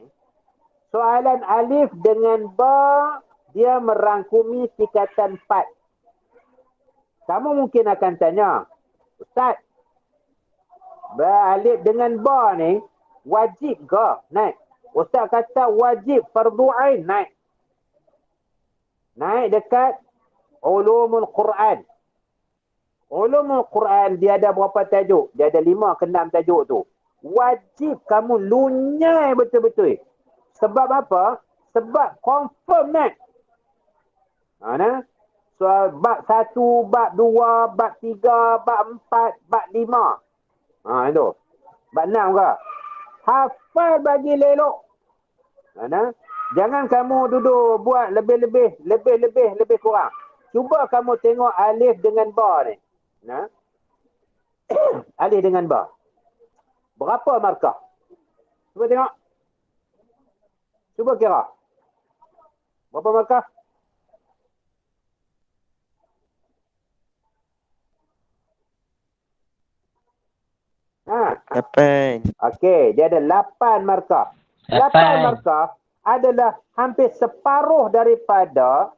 soalan alif dengan ba, dia merangkumi tingkatan 4. Kamu mungkin akan tanya, Ustaz, Alif dengan ba ni wajib ke? Naik. Ustaz kata wajib fardu ain. Naik. Naik dekat ulumul Quran. Ulumul Quran dia ada berapa tajuk? Dia ada 5 ke 6 tajuk tu. Wajib kamu lunyai betul-betul. Sebab apa? Sebab confirm naik. Nah. Soal bab 1, bab 2, bab 3, bab 4, bab 5. Itu. Bab 6 ke? Hafal bagi lelok. Nah. Jangan kamu duduk buat lebih kurang. Cuba kamu tengok alif dengan ba ni. Nah. Alif dengan ba. Berapa markah? Cuba tengok. Cuba kira. Berapa markah? Ha. 8. Okey, dia ada 8 markah. 8 markah adalah hampir separuh daripada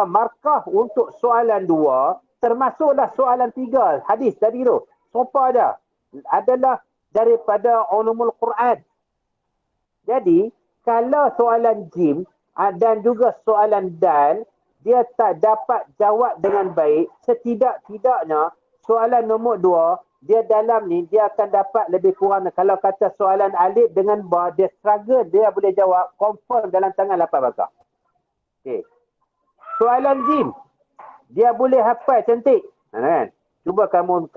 markah untuk soalan 2, termasuklah soalan 3 hadis tadi tu. Sopa dia adalah daripada ulumul Quran. Jadi, kalau soalan jim dan juga soalan dal, dia tak dapat jawab dengan baik, setidak-tidaknya soalan nombor 2, dia dalam ni, dia akan dapat lebih kurang. Kalau kata soalan alif dengan ba, dia struggle, dia boleh jawab, confirm dalam tangan 8 markah. Okay. Soalan jim, dia boleh hafal cantik. Kan? Cuba kamu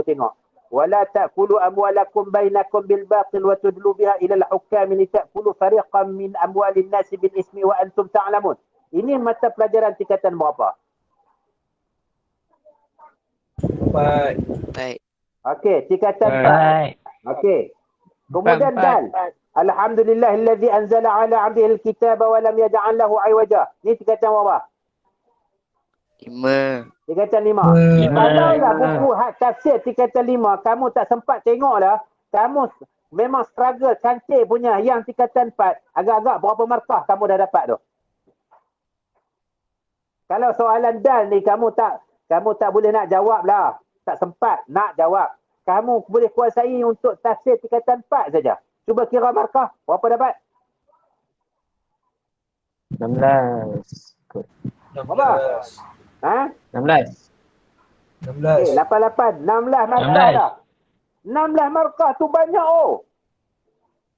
tengok. Wala ta'kulu amwalakum bainakum bil batil wa tudlu biha ila al-hukam li ta'kulu fariqan min amwalin nasi bil ismi wa antum ta'lamun. Ini mata pelajaran tingkatan berapa? 4. Okey, tingkatan 4. Okey. Kemudian dal. Alhamdulillahillazi anzala ala 'abdihi al-kitaba wa lam yaj'al lahu 'iwaja. Ni tingkatan berapa? 5. Tingkatan 5. Kalaulah buku tafsir tingkatan 5 kamu tak sempat tengok dah, kamu memang struggle cantik punya yang tingkatan 4, agak-agak berapa markah kamu dah dapat tu? Kalau soalan dal ni kamu tak boleh nak jawab lah. Tak sempat nak jawab. Kamu boleh kuasai untuk tafsir tingkatan 4 saja. Cuba kira markah. Berapa dapat? 16. Berapa? 16. 16. 88. 16 markah dah. 16 markah tu banyak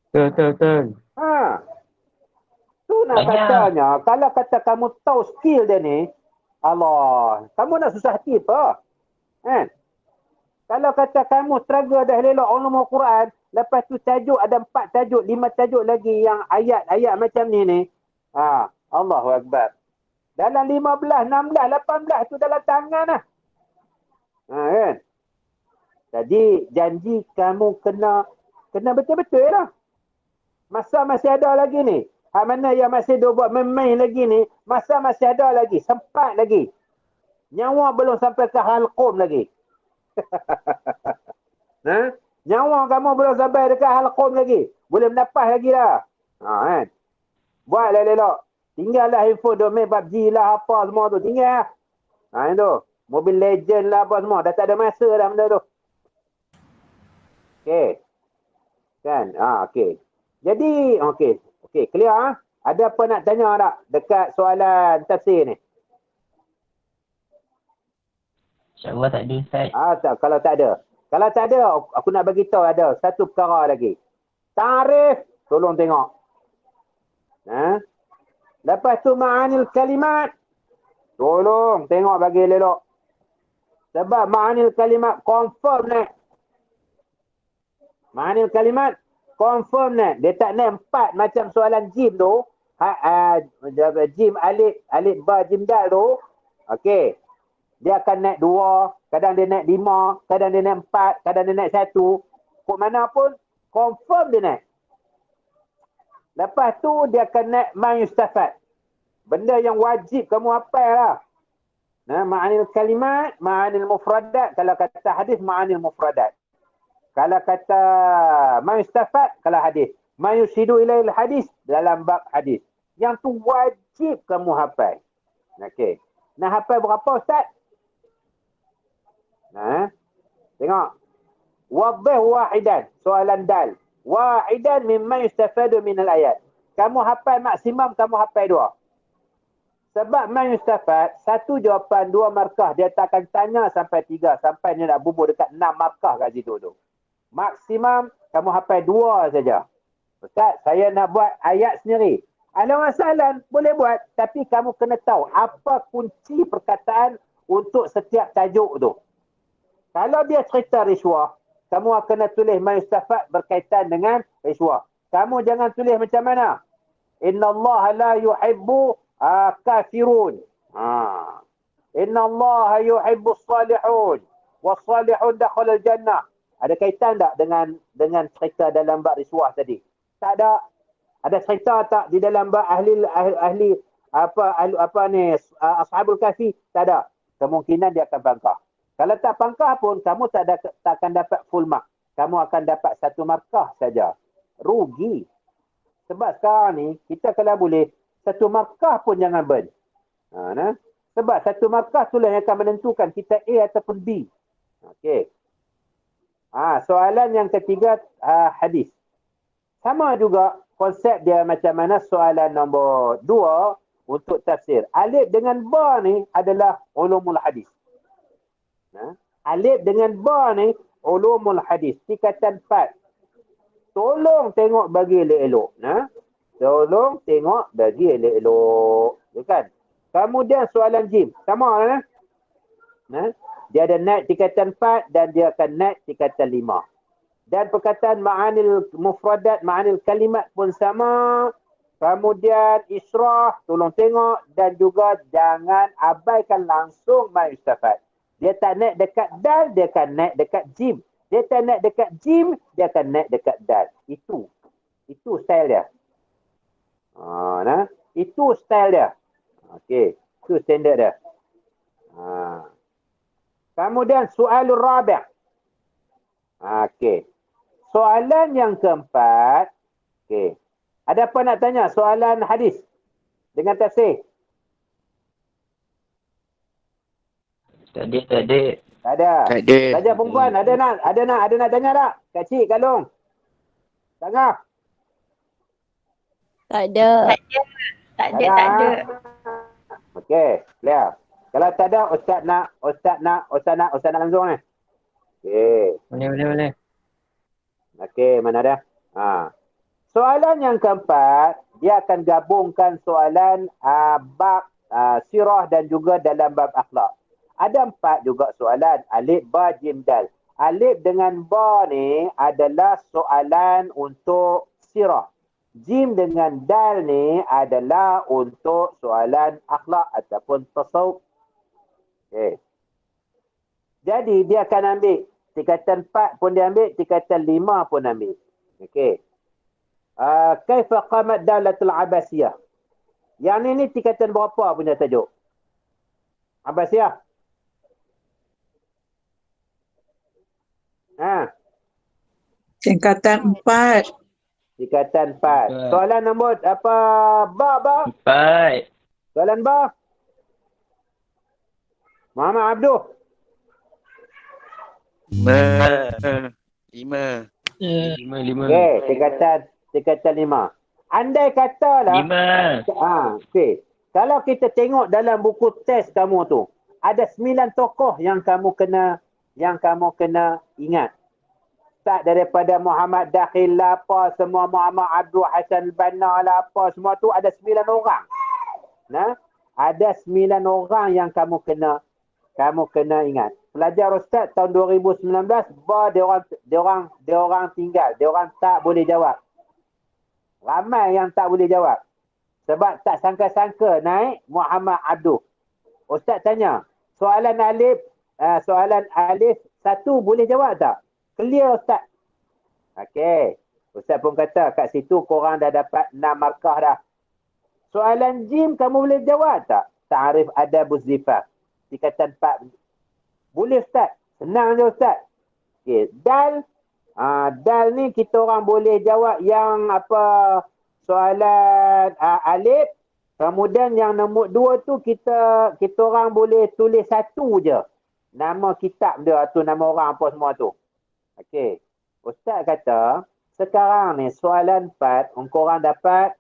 Betul. Tu nak katanya, kalau kata kamu tahu skill dia ni, Allah, kamu nak susah hati apa? Kan? Kalau kata kamu struggle dah elok ulumul Quran, lepas tu tajuk ada 4 tajuk, 5 tajuk lagi yang ayat-ayat macam ni. Allahu Akbar. Dalam 15, 16, 18 tu dalam tangan lah. Kan? Jadi janji kamu kena betul-betul lah. Masa masih ada lagi ni. Mana yang masih buat main lagi ni, masa masih ada lagi, sempat lagi. Nyawa belum sampai ke halqum lagi. Nyawa kamu belum sampai dekat halqum lagi. Boleh mendapat lagi lah. Kan? Buatlah elok. Tinggallah handphone domain PUBG lah, apa semua tu. Tinggal lah. Itu. Mobile Legend lah, apa semua. Dah tak ada masa dah benda tu. Okey. Kan? Okey. Jadi, okey, clear. Ada apa nak tanya tak dekat soalan tafsir ni? InsyaAllah tak ada, Ustaz. Kalau tak ada, aku nak bagi tahu ada satu perkara lagi. Tarif, tolong tengok. Lepas tu ma'anil kalimat. Tolong tengok bagi elok. Sebab ma'anil kalimat confirm ni. Ma'anil kalimat confirm ni. Dia tak naik 4 macam soalan jim tu. Jim alif ba jim dal tu. Okey. Dia akan naik 2, kadang dia naik 5, kadang dia naik 4, kadang dia naik 1. Kok mana pun confirm dia naik. Lepas tu dia akan naik ma yustafad. Benda yang wajib kamu hafal lah. Ma'anil kalimat, ma'anil mufradat. Kalau kata hadis, ma'anil mufradat. Kalau kata ma yustafad, kalau hadis. Ma yusidu ilail hadis, dalam bab hadis. Yang tu wajib kamu hafal. Okey. Nak hafal berapa, Ustaz? Tengok. Waddih wahidan. Soalan dal. Wahidan mimma yustafadu minal ayat. Kamu hafal maksimum, kamu hafal 2. Sebab man yustafad, 1 jawapan 2 markah. Dia tak akan tanya sampai 3. Sampai dia nak bubuh dekat 6 markah kat situ tu. Maksimum, kamu hafal 2 saja. Ustaz, saya nak buat ayat sendiri. Ada masalah, boleh buat. Tapi kamu kena tahu apa kunci perkataan untuk setiap tajuk tu. Kalau dia cerita risuah, kamu akan kena tulis mayustafad berkaitan dengan risuah. Kamu jangan tulis macam mana? Inna Allah la yuhibbu kafirun. Inna Allah yuhibbu salihun. Wassalihun dakhal al-jannah. Ada kaitan tak dengan cerita dalam bab risuah tadi? Tak ada. Ada cerita tak di dalam bab ahli ashabul kahfi? Tak ada. Kemungkinan dia akan pangkah. Kalau tak pangkah pun kamu tak akan dapat full mark. Kamu akan dapat 1 markah saja. Rugi. Sebab sekarang ni kita kalau boleh 1 markah pun jangan burn. Sebab 1 markah tu yang akan menentukan kita A ataupun B. Okey. Soalan yang ketiga hadis. Sama juga konsep dia macam mana soalan nombor 2 untuk tafsir. Alif dengan ba ni adalah ulumul hadis. Alif dengan ba ni ulumul hadis. Tingkatan 4. Tolong tengok bagi elok-elok. Tolong tengok bagi elok-elok. Ya kan? Kemudian soalan jim. Sama kan? Dia ada naik tingkatan 4 dan dia akan naik tingkatan 5. Dan perkataan ma'anil mufradat, ma'anil kalimat pun sama. Kemudian israh, tolong tengok. Dan juga jangan abaikan langsung ma'istafad. Dia tak naik dekat dal, dia akan naik dekat jim. Dia tak naik dekat jim, dia akan naik dekat dal. Itu style dia. Itu style dia. Okey, itu standard dia. Kemudian soalul rabi'. Okey. Soalan yang keempat. Okey. Ada apa nak tanya soalan hadis dengan tafsir? Tak ada. Tak ada. Tak ada. Saja perempuan, ada nak tanya tak? Kak Cik, Kak Long. Tengah. Tak ada. Tak ada. Okey, clear. Kalau tak ada, Ustaz nak langsung ni. Okey. Boleh. Okey, mana ada? Soalan yang keempat, dia akan gabungkan soalan bab sirah dan juga dalam bab akhlak. Ada 4 juga soalan. Alif, ba, jim, dal. Alif dengan ba ni adalah soalan untuk sirah. Jim dengan dal ni adalah untuk soalan akhlak ataupun tasawuf. Okay. Jadi dia akan ambil tingkatan 4 pun dia ambil, tingkatan 5 pun ambil. Okey. Kaifa qamat dalatul Abbasiyah? Yang ni tingkatan berapa punya tajuk? Abbasiyah. Tingkatan 4. Tingkatan 4. Soalan nombor apa? Ba? 4. Soalan ba? Muhammad Abduh. 5. Okey, tingkatan 5. Andai katalah 5. Okey. Kalau kita tengok dalam buku test kamu tu, ada 9 tokoh yang kamu kena ingat. Start daripada Muhammad Dakhil lah apa, semua Muhammad Abdul Hasan Banna lah apa, semua tu ada 9 orang. Ada 9 orang yang kamu kena ingat. Pelajar Ustaz tahun 2019, dia orang tinggal, dia orang tak boleh jawab. Ramai yang tak boleh jawab. Sebab tak sangka-sangka naik Muhammad Abdul. Ustaz tanya, soalan alif 1 boleh jawab tak? Clear Ustaz. Okey. Ustaz pun kata kat situ korang dah dapat 6 markah dah. Soalan jim kamu boleh jawab tak? Ta'arif adabuz zifaf. Tingkatan 4. Boleh Ustaz. Senang je Ustaz. Okey. Dal ni kita orang boleh jawab yang apa soalan alif. Kemudian yang nombor 2 tu kita orang boleh tulis 1 je. Nama kitab dia atau nama orang apa semua tu. Okey. Ustaz kata, sekarang ni soalan 4, korang dapat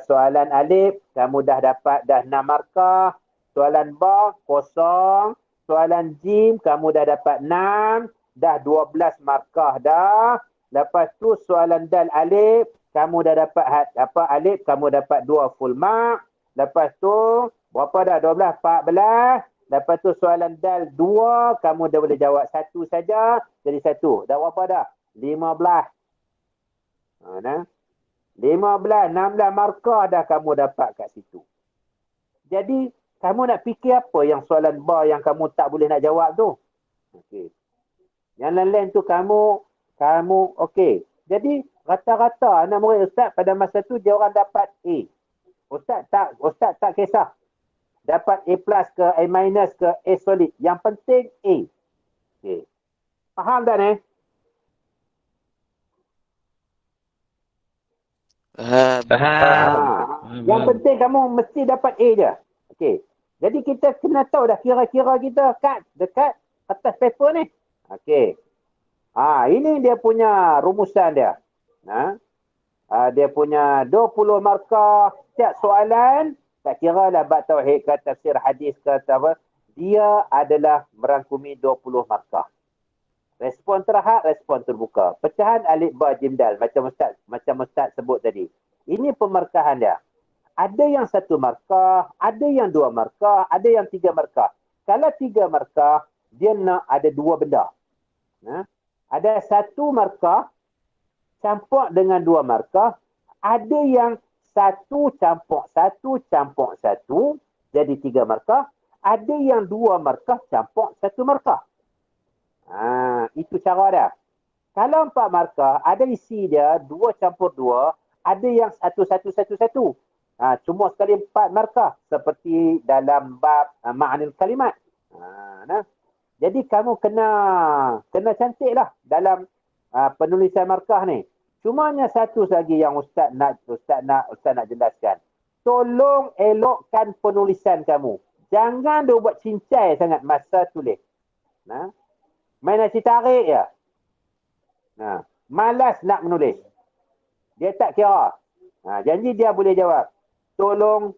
soalan alif, kamu dah dapat dah 6 markah. Soalan ba, kosong. Soalan jim, kamu dah dapat 6. Dah 12 markah dah. Lepas tu soalan dal alif, kamu dah dapat alif, kamu dapat 2 full mark. Lepas tu, berapa dah? 12, 14. Lepas tu soalan dal 2, kamu dah boleh jawab 1 saja. Jadi 1. Dah berapa dah? 15. Nah. 15, 16 markah dah kamu dapat kat situ. Jadi, kamu nak fikir apa yang soalan ba yang kamu tak boleh nak jawab tu? Okey. Yang lain-lain tu kamu okey. Jadi, rata-rata anak murid Ustaz pada masa tu dia orang dapat A. Ustaz tak kisah. Dapat A plus ke A minus ke A solid. Yang penting A. Okay. Faham tak ni? Faham. Yang penting kamu mesti dapat A je. Okay. Jadi kita kena tahu dah kira-kira kita dekat atas paper ni. Okay. Ini dia punya rumusan dia. Dia punya 20 markah setiap soalan. Tak kira lah bab tauhid ke tafsir hadis ke apa. Dia adalah merangkumi 20 markah. Respon terhad, respon terbuka. Pecahan alif ba jim dal macam Ustaz sebut tadi. Ini pemarkahan dia. Ada yang 1 markah, ada yang 2 markah, ada yang 3 markah. Kalau 3 markah, dia nak ada 2 benda. Ada 1 markah campur dengan 2 markah, ada yang 1 campur 1 campur 1 jadi 3 markah, ada yang 2 markah campur 1 markah. Itu cara dia. Kalau 4 markah, ada isi dia 2 campur 2, ada yang 1 1 1 1. Cuma sekali 4 markah seperti dalam bab ma'anil kalimat. Jadi kamu kena cantiklah dalam penulisan markah ni. Cumanya satu lagi yang Ustaz nak jelaskan. Tolong elokkan penulisan kamu. Jangan dia buat cincai sangat masa tulis. Main nasi tarik je. Malas nak menulis. Dia tak kira. Janji dia boleh jawab. Tolong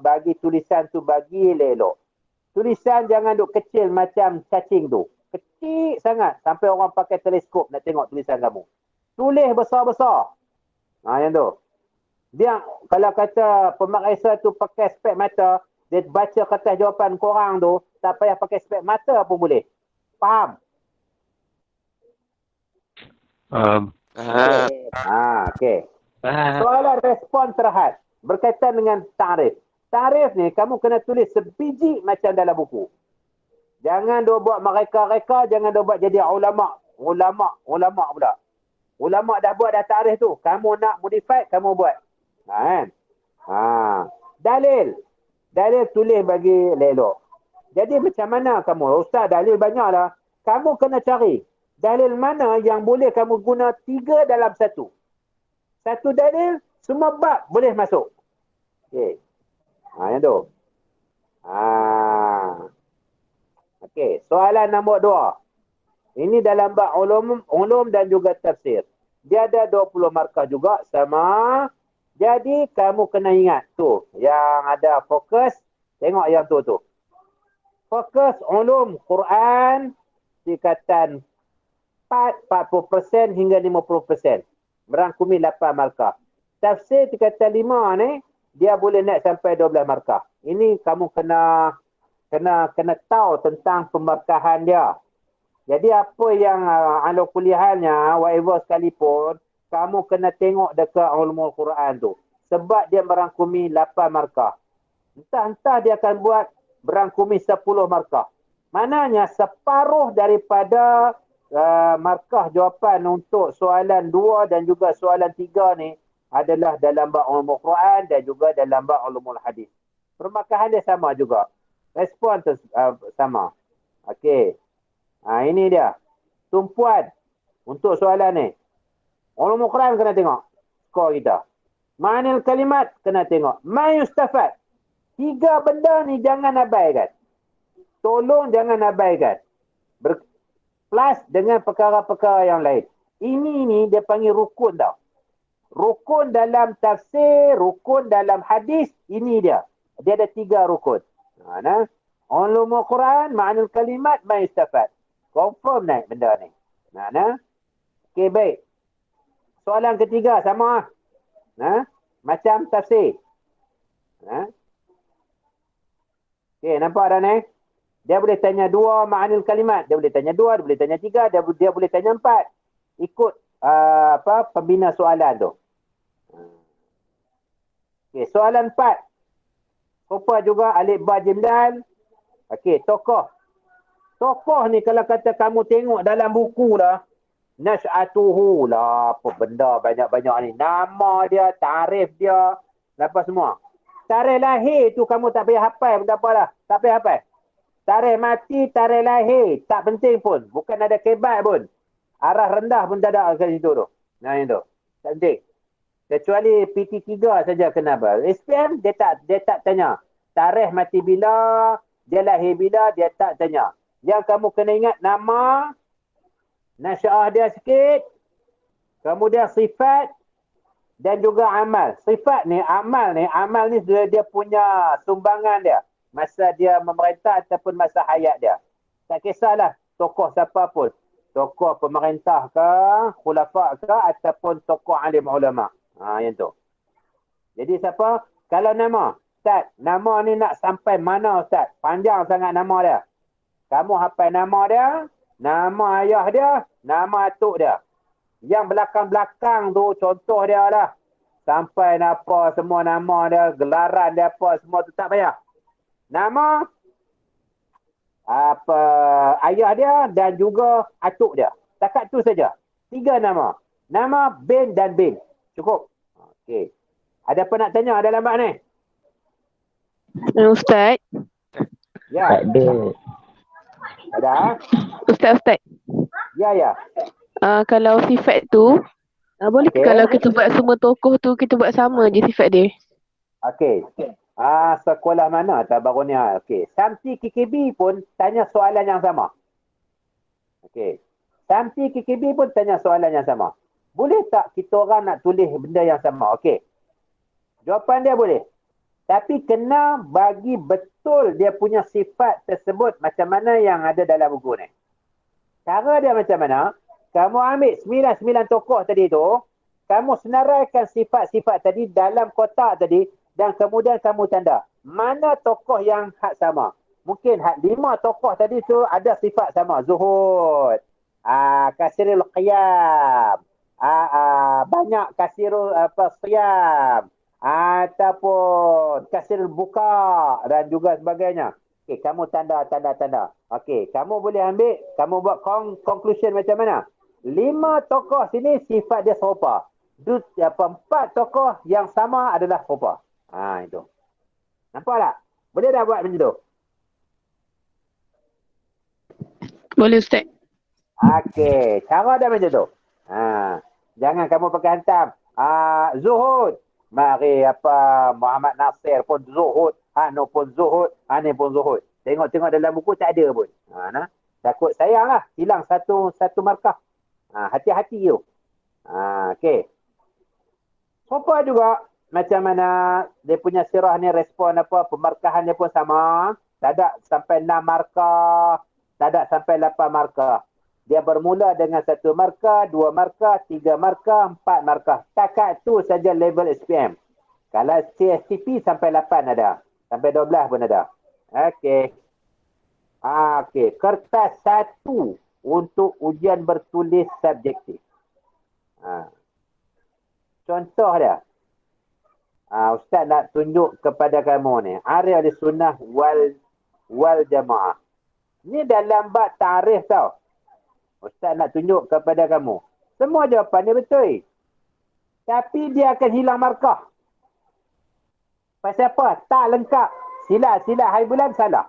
bagi tulisan tu bagi elok. Tulisan jangan duk kecil macam cacing tu. Kecil sangat sampai orang pakai teleskop nak tengok tulisan kamu. Tulis besar-besar. Yang tu. Dia kalau kata pemeriksa tu pakai spek mata, dia baca kertas jawapan korang tu, tak payah pakai spek mata pun boleh. Faham? Okey. Soalan respon terhad berkaitan dengan ta'rif. Ta'rif ni kamu kena tulis sebiji macam dalam buku. Jangan dia buat mereka-reka, jangan dia buat jadi ulama. Ulama pula. Ulama dah buat dah ta'rif tu. Kamu nak modify, kamu buat. Dalil. Dalil tulis bagi elok. Jadi macam mana kamu? Ustaz, dalil banyak lah. Kamu kena cari. Dalil mana yang boleh kamu guna 3 dalam 1. Satu dalil, semua bab boleh masuk. Okey. Yang tu. Okey. Soalan nombor 2. Ini dalam bab ulum dan juga tafsir. Dia ada 20 markah juga sama. Jadi kamu kena ingat tu. Yang ada fokus. Tengok yang tu. Fokus ulum Quran. Tingkatan 40% hingga 50%. Merangkumi 8 markah. Tafsir tingkatan 5 ni. Dia boleh naik sampai 12 markah. Ini kamu kena tahu tentang pemarkahan dia. Jadi apa yang ala kuliahannya, whatever sekalipun, kamu kena tengok dekat ulumul Quran tu. Sebab dia merangkumi 8 markah. Entah-entah dia akan buat berangkumi 10 markah. Maknanya separuh daripada markah jawapan untuk soalan 2 dan juga soalan 3 ni adalah dalam bab ulumul Quran dan juga dalam bab ulumul hadis. Permarkahan dia sama juga. Respon tu sama. Okey. Ini dia. Tumpuan untuk soalan ni. Ulumul Quran kena tengok skor kita. Ma'anil kalimat kena tengok. Ma yustafad. 3 benda ni jangan abaikan. Tolong jangan abaikan. plus dengan perkara-perkara yang lain. Ini ni dia panggil rukun tau. Rukun dalam tafsir, rukun dalam hadis, ini dia. Dia ada 3 rukun. Nah, ulumul Quran, ma'anul kalimat, ma'istafad. Confirm naik benda ni. Nah. Okey, baik. Soalan ketiga sama. Macam tafsir. Okey, nampak dah ni? Dia boleh tanya 2 ma'anil kalimat. Dia boleh tanya 2, dia boleh tanya 3, dia boleh tanya 4. Ikut pembina soalan tu. Okey, soalan 4. Rupa juga alif ba jim dal. Okey, tokoh. Tokoh ni kalau kata kamu tengok dalam buku dah, Nash'atuhu lah, apa benda banyak-banyak ni. Nama dia, tarikh dia, apa semua. Tarikh lahir tu kamu tak payah hafal pun tak apa dah. Tak payah hafal. Tarikh mati, tarikh lahir. Tak penting pun. Bukan ada kebat pun. Arah rendah pun tak ada kat situ tu. Nah itu. Tak penting. Kecuali PT3 saja kenapa. SPM dia tak tanya. Tarikh mati bila, dia lahir bila, dia tak tanya. Yang kamu kena ingat nama, nasya'ah dia sikit, kemudian sifat dan juga amal. Sifat ni, amal ni dia punya sumbangan dia. Masa dia memerintah ataupun masa hayat dia. Tak kisahlah tokoh siapa pun. Tokoh pemerintah ke, khulafa ke, ataupun tokoh alim ulama. Yang tu. Jadi siapa? Kalau nama, Ustaz, nama ni nak sampai mana Ustaz? Panjang sangat nama dia. Kamu hafal nama dia, nama ayah dia, nama atuk dia. Yang belakang-belakang tu contoh dia lah. Sampai apa semua nama dia, gelaran dia apa semua tu tak payah. Nama, apa ayah dia dan juga atuk dia. Takat tu saja. 3 nama. Nama, bin dan bin. Cukup. Okey. Ada apa nak tanya dalam bab ni? Ustaz. Ya. Tak ada. Ada? Ustaz. Ya. Kalau sifat tu, boleh kalau kita buat semua tokoh tu, kita buat sama je sifat dia? Okey. Sekolah mana tak baru ni? Okey. Samsi KKB pun tanya soalan yang sama. Okey. Samsi KKB pun tanya soalan yang sama. Boleh tak kita orang nak tulis benda yang sama? Okey. Jawapan dia boleh. Tapi kena bagi betul dia punya sifat tersebut macam mana yang ada dalam buku ni. Cara dia macam mana? Kamu ambil 9 tokoh tadi tu, kamu senaraikan sifat-sifat tadi dalam kotak tadi dan kemudian kamu tanda. Mana tokoh yang hak sama? Mungkin hak 5 tokoh tadi tu ada sifat sama. Zuhud, kasirul qiyam, banyak kasirul siyam, ataupun kasirul buka dan juga sebagainya. Okey, kamu tanda. Okey, kamu boleh ambil, kamu buat conclusion macam mana? 5 tokoh sini sifat dia serupa. 4 tokoh yang sama adalah serupa. Itu. Nampak tak? Boleh dah buat macam tu? Boleh Ustaz. Okey, cara dia macam tu. Jangan kamu pakai hantam. Zuhud. Mari Muhammad Nasir pun zuhud. Anu pun zuhud. Ani pun zuhud. Tengok dalam buku tak ada pun. Takut sayang lah. Hilang satu markah. Hati-hati tu. Okey. Serupa juga macam mana dia punya sirah ni respon pemarkahan dia pun sama. Tak ada sampai 6 markah. Tak ada sampai 8 markah. Dia bermula dengan 1 markah, 2 markah, 3 markah, 4 markah. Takat tu saja level SPM. Kalau CSTP sampai 8 ada. Sampai 12 pun ada. Okey. Okey. Kertas 1 untuk ujian bertulis subjektif. Contoh dia. Ustaz nak tunjuk kepada kamu ni. Arif al-sunnah wal jamaah. Ni dalam bab tarikh tau. Ustaz nak tunjuk kepada kamu. Semua jawapan dia betul. Tapi dia akan hilang markah. Pasal apa? Tak lengkap. Sila hai bulan salah.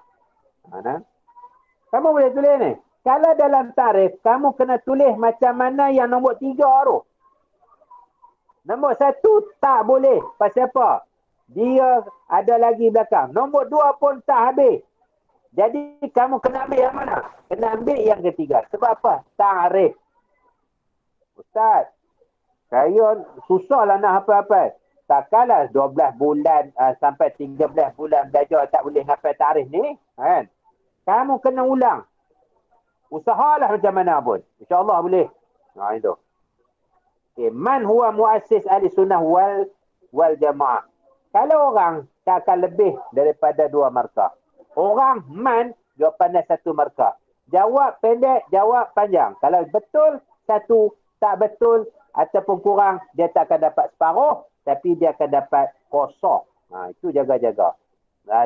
Kamu boleh tulis ni. Kalau dalam tarikh, kamu kena tulis macam mana yang nombor 3 tu. Nombor 1 tak boleh. Pasal apa? Dia ada lagi belakang. Nombor 2 pun tak habis. Jadi kamu kena ambil yang mana? Kena ambil yang ketiga. Sebab apa? Ta'rif. Ustaz, saya susahlah nak hafal-hafal. Takkanlah 12 bulan sampai 13 bulan belajar tak boleh hafal ta'rif ni. Kan? Kamu kena ulang. Usahalah macam mana pun. InsyaAllah boleh. Nah, itu. Okay. Man huwa muassis ahli sunnah wal jamaah. Kalau orang tak akan lebih daripada 2 markah. Orang man, jawapan dia 1 markah. Jawab pendek, jawab panjang. Kalau betul, 1. Tak betul ataupun kurang, dia tak akan dapat separuh, tapi dia akan dapat kosong. Itu jaga-jaga.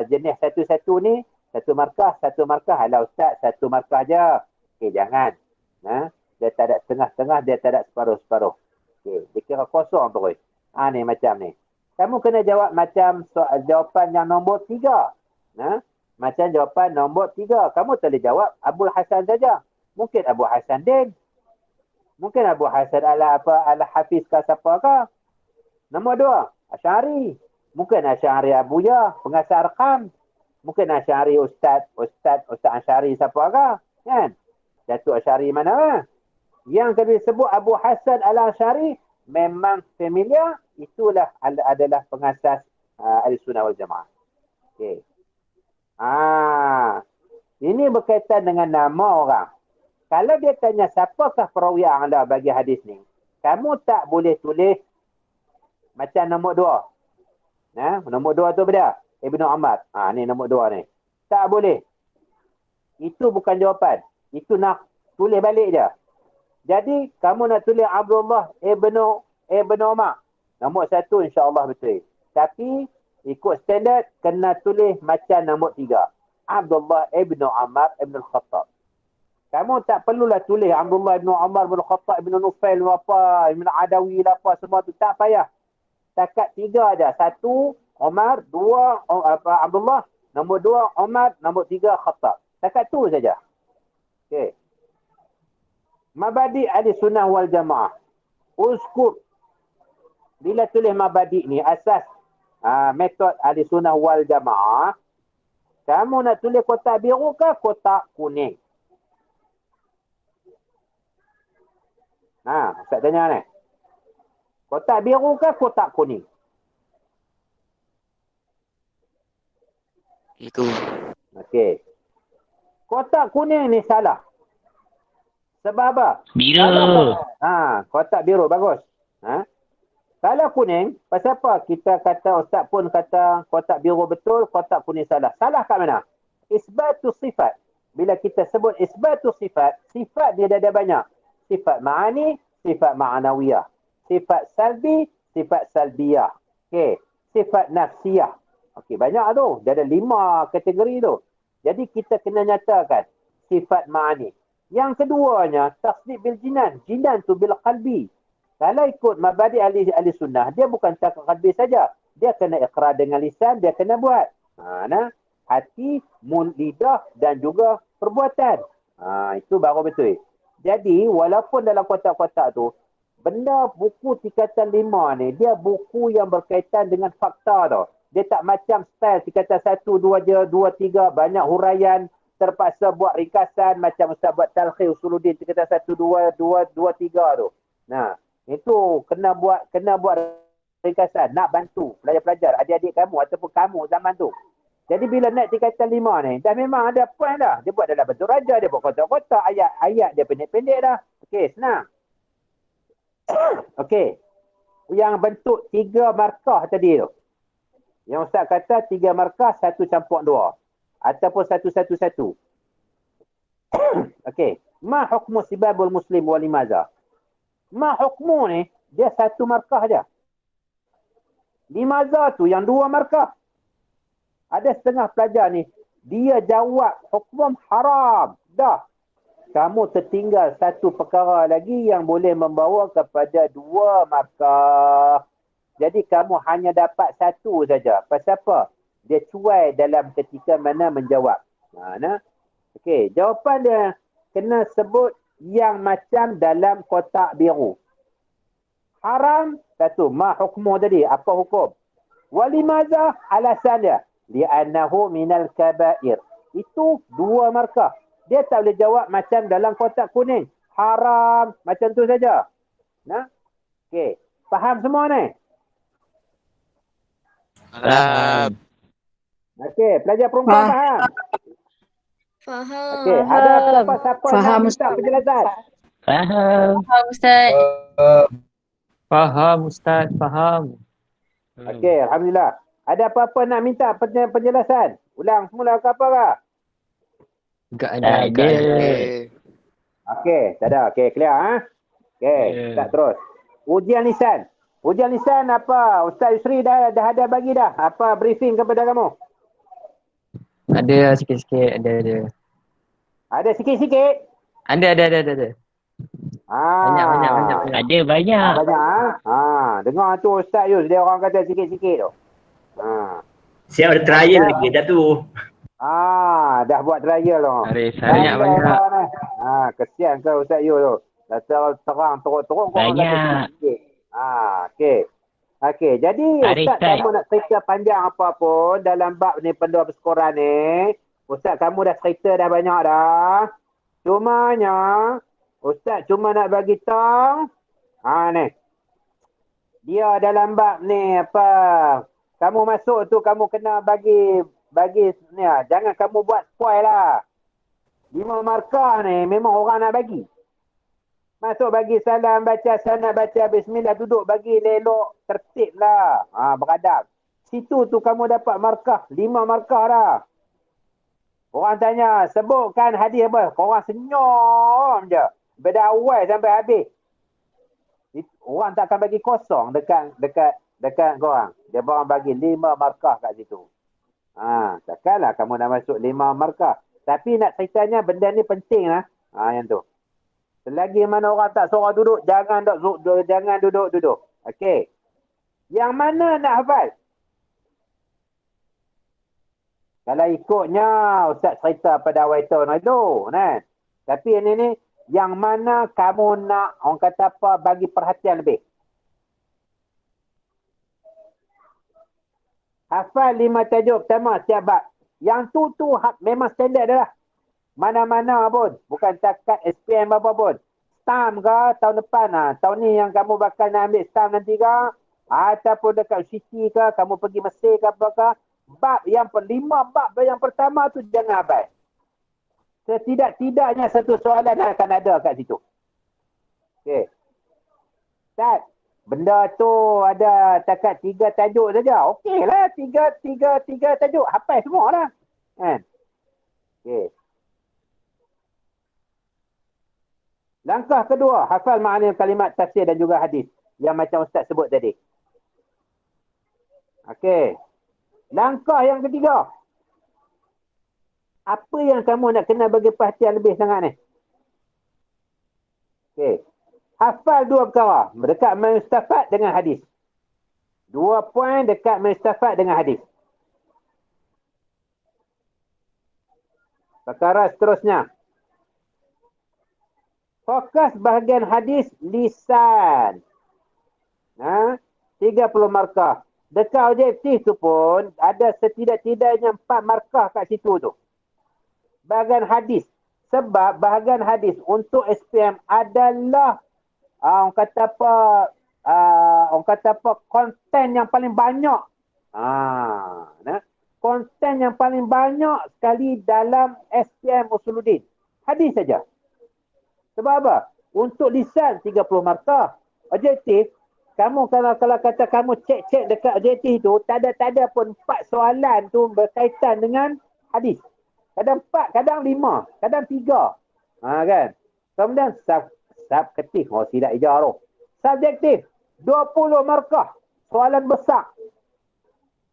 Jenis 1-1 ni, 1 markah, 1 markah. Alah Ustaz, 1 markah je. Okey, jangan. Dia tak ada setengah-setengah, dia tak ada separuh-separuh. Okey, dia kira kosong terus. Ni macam ni. Kamu kena jawab macam jawapan yang nombor 3. Macam jawapan nombor 3. Kamu tak boleh jawab Abdul Hasan saja. Mungkin Abu Hasan Din. Mungkin Abu Hasan Al-Hafiz ke siapa ke. Nombor 2, Asy'ari. Mungkin Asy'ari Abu Ya, pengasas Arqam. Mungkin Asy'ari Ustaz Asy'ari siapa ke. Kan? Datuk Asy'ari mana? Yang kedua disebut Abu Hasan Al-Asy'ari memang familiar. Itulah adalah pengasas Ahlussunnah wal Jamaah. Okey. Ini berkaitan dengan nama orang. Kalau dia tanya siapakah perawi anda bagi hadis ni, kamu tak boleh tulis macam nombor 2. Nombor 2 tu benda. Ibnu Ammar. Ni nombor 2 ni. Tak boleh. Itu bukan jawapan. Itu nak tulis balik je. Jadi, kamu nak tulis Abdullah Ibnu Umar. Nombor 1 insya-Allah betul. Tapi, ikut standard, kena tulis macam nombor 3. Abdullah Ibnu Ammar Ibn Al-Khattab. Kamu tak perlulah tulis Abdullah Ibn Umar Ibn Khattab Ibn Nufail apa, Ibn Adawi apa semua tu. Tak payah. Takat 3 aja. 1, Umar. 2, Abdullah. Nombor 2, Umar. Nombor 3, Khattab. Takat tu saja. Okey. Mabadi' ahli sunnah wal jamaah. Uskur. Bila tulis mabadi' ni, asas metod ahli sunnah wal jamaah. Kamu nak tulis kotak biru ke kotak kuning? Ustaz tanya ni. Kotak biru ke kotak kuning? Itu. Okey. Kotak kuning ni salah. Sebab apa? Biru. Kotak biru bagus. Kalau kuning, pasal apa kita kata, Ustaz pun kata kotak biru betul, kotak kuning salah. Salah kat mana? Isbatu sifat. Bila kita sebut isbatu sifat, sifat dia ada banyak. Sifat ma'ani, sifat ma'anawiyah. Sifat salbi, sifat salbiyah. Okey. Sifat nafsiyah. Okey, banyak tu. Dia ada 5 kategori tu. Jadi kita kena nyatakan sifat ma'ani. Yang keduanya, tasdid bil jinan. Jinan tu bil qalbi. Kalau ikut mabadi ahli sunnah, dia bukan cakap qalbi saja. Dia kena iqrar dengan lisan, dia kena buat. Hati, lidah dan juga perbuatan. Itu baru betul. Jadi, walaupun dalam kotak-kotak tu, benda buku tingkatan 5 ni, dia buku yang berkaitan dengan fakta tau. Dia tak macam style tingkatan 1, 2 je, 2, 3, banyak huraian, terpaksa buat ringkasan, macam Ustaz buat Talkhis Usuluddin tingkatan 1, 2, 3 tu. Nah, itu kena buat ringkasan, nak bantu pelajar-pelajar, adik-adik kamu ataupun kamu zaman tu. Jadi bila naik tingkatan 5 ni, dah memang ada point dah. Dia buat dalam bentuk raja, dia buat kotak-kotak, ayat-ayat dia pendek-pendek dah. Okey, senang. Okey. Yang bentuk 3 markah tadi tu. Yang Ustaz kata 3 markah, 1 campur 2. Ataupun 1-1-1. Okey. Ma hukmu sibabul muslim wa limaza? Ma hukmu ni, dia 1 markah je. Limaza tu yang 2 markah. Ada setengah pelajar ni, dia jawab hukum haram. Dah. Kamu tertinggal 1 perkara lagi yang boleh membawa kepada 2 markah. Jadi kamu hanya dapat 1 saja. Pasal apa? Dia cuai dalam ketika mana menjawab. Okey, jawapan dia kena sebut yang macam dalam kotak biru. Haram, 1. Ma hukmu tadi, apa hukum? Walimaza, alasan dia. Li'annahu minal kabair. Itu 2 markah. Dia tak boleh jawab macam dalam kotak kuning. Haram. Macam tu saja. Nah? Okey. Faham semua ni? Faham. Okey. Pelajar perempuan faham? Faham. Okey. Ada siapa-siapa nak minta penjelasan? Faham. Faham Ustaz. Faham Ustaz, faham. Okey. Alhamdulillah. Ada apa-apa nak minta penjelasan? Ulang semula ke apa kah? Enggak Tak ada. ada. Okey. Tak ada. Okey. Clear ha? Okey. Start terus. Ujian lisan. Ujian lisan apa? Ustaz Yusri dah ada bagi dah. Apa briefing kepada kamu? Ada sikit-sikit, ada. Ada sikit-sikit? Ada. Banyak. Ada banyak. Banyak dengar tu Ustaz Yus, dia orang kata sikit-sikit tu. Siap ada trial lagi dah tu. Dah buat trial tu. Banyak. Kesian ke Ustaz Yus tu. Dah terang teruk-teruk kau orang kata sikit-sikit. Okey, jadi Ustaz kamu nak cerita panjang apa pun dalam bab ni pendua persekoran ni. Ustaz kamu dah cerita dah banyak dah. Cumanya Ustaz cuma nak bagi tahu ni. Dia dalam bab ni apa? Kamu masuk tu kamu kena bagi ni lah. Jangan kamu buat spoil lah. 5 markah ni memang orang nak bagi. Masuk bagi salam, baca sanad, baca bismillah, duduk bagi lelok, tertib lah. Beradab. Situ tu kamu dapat markah, 5 markah dah. Orang tanya, sebutkan hadis apa? Korang senyum je. Dari awal sampai habis. Orang tak akan bagi kosong dekat korang. Dia orang bagi 5 markah kat situ. Takkanlah kamu nak masuk 5 markah. Tapi nak ceritanya benda ni penting lah. Yang tu. Selagi mana orang tak suruh duduk, jangan duduk. Okey. Yang mana nak hafal? Kalau ikutnya Ustaz cerita pada awal tahun itu, kan? Tapi ini ni yang mana kamu nak orang kata apa bagi perhatian lebih? Hafal 5 tajuk pertama setiap bab. Yang tu memang standard dah. Mana-mana pun. Bukan takat SPM apa pun. STAM ke tahun depan tahun ni yang kamu bakal nak ambil STAM nanti ke. Ataupun dekat UCT ke. Kamu pergi Mesir ke apa ke. Bab yang 5 bab yang pertama tu jangan abaikan. Setidak-tidaknya satu soalan akan ada kat situ. Okey. Ustaz, benda tu ada takat 3 tajuk saja. Okey lah, 3 tajuk. Hafal semua lah. Kan? Okey. Langkah kedua, hafal makna kalimat tafsir dan juga hadis. Yang macam Ustaz sebut tadi. Okey. Langkah yang ketiga. Apa yang kamu nak kena bagi perhatian lebih sangat ni? Okey. Hafal 2 perkara. Dekat mustafad dengan hadis. 2 poin dekat mustafad dengan hadis. Perkara seterusnya. Fokus bahagian hadis lisan. 30 markah. Dekat objektif tu pun ada setidak-tidaknya 4 markah kat situ tu. Bahagian hadis. Sebab bahagian hadis untuk SPM adalah orang kata apa konten yang paling banyak. Konten yang paling banyak sekali dalam SPM Usuluddin. Hadis saja. Sebab apa? Untuk lisan 30 markah. Objektif, kamu kalau kata kamu cek dekat objektif tu, tak ada pun 4 soalan tu berkaitan dengan hadis. Kadang 4, kadang 5, kadang 3. Kan? Kemudian subjektif, tidak hijau tu. Subjektif, 20 markah. Soalan besar.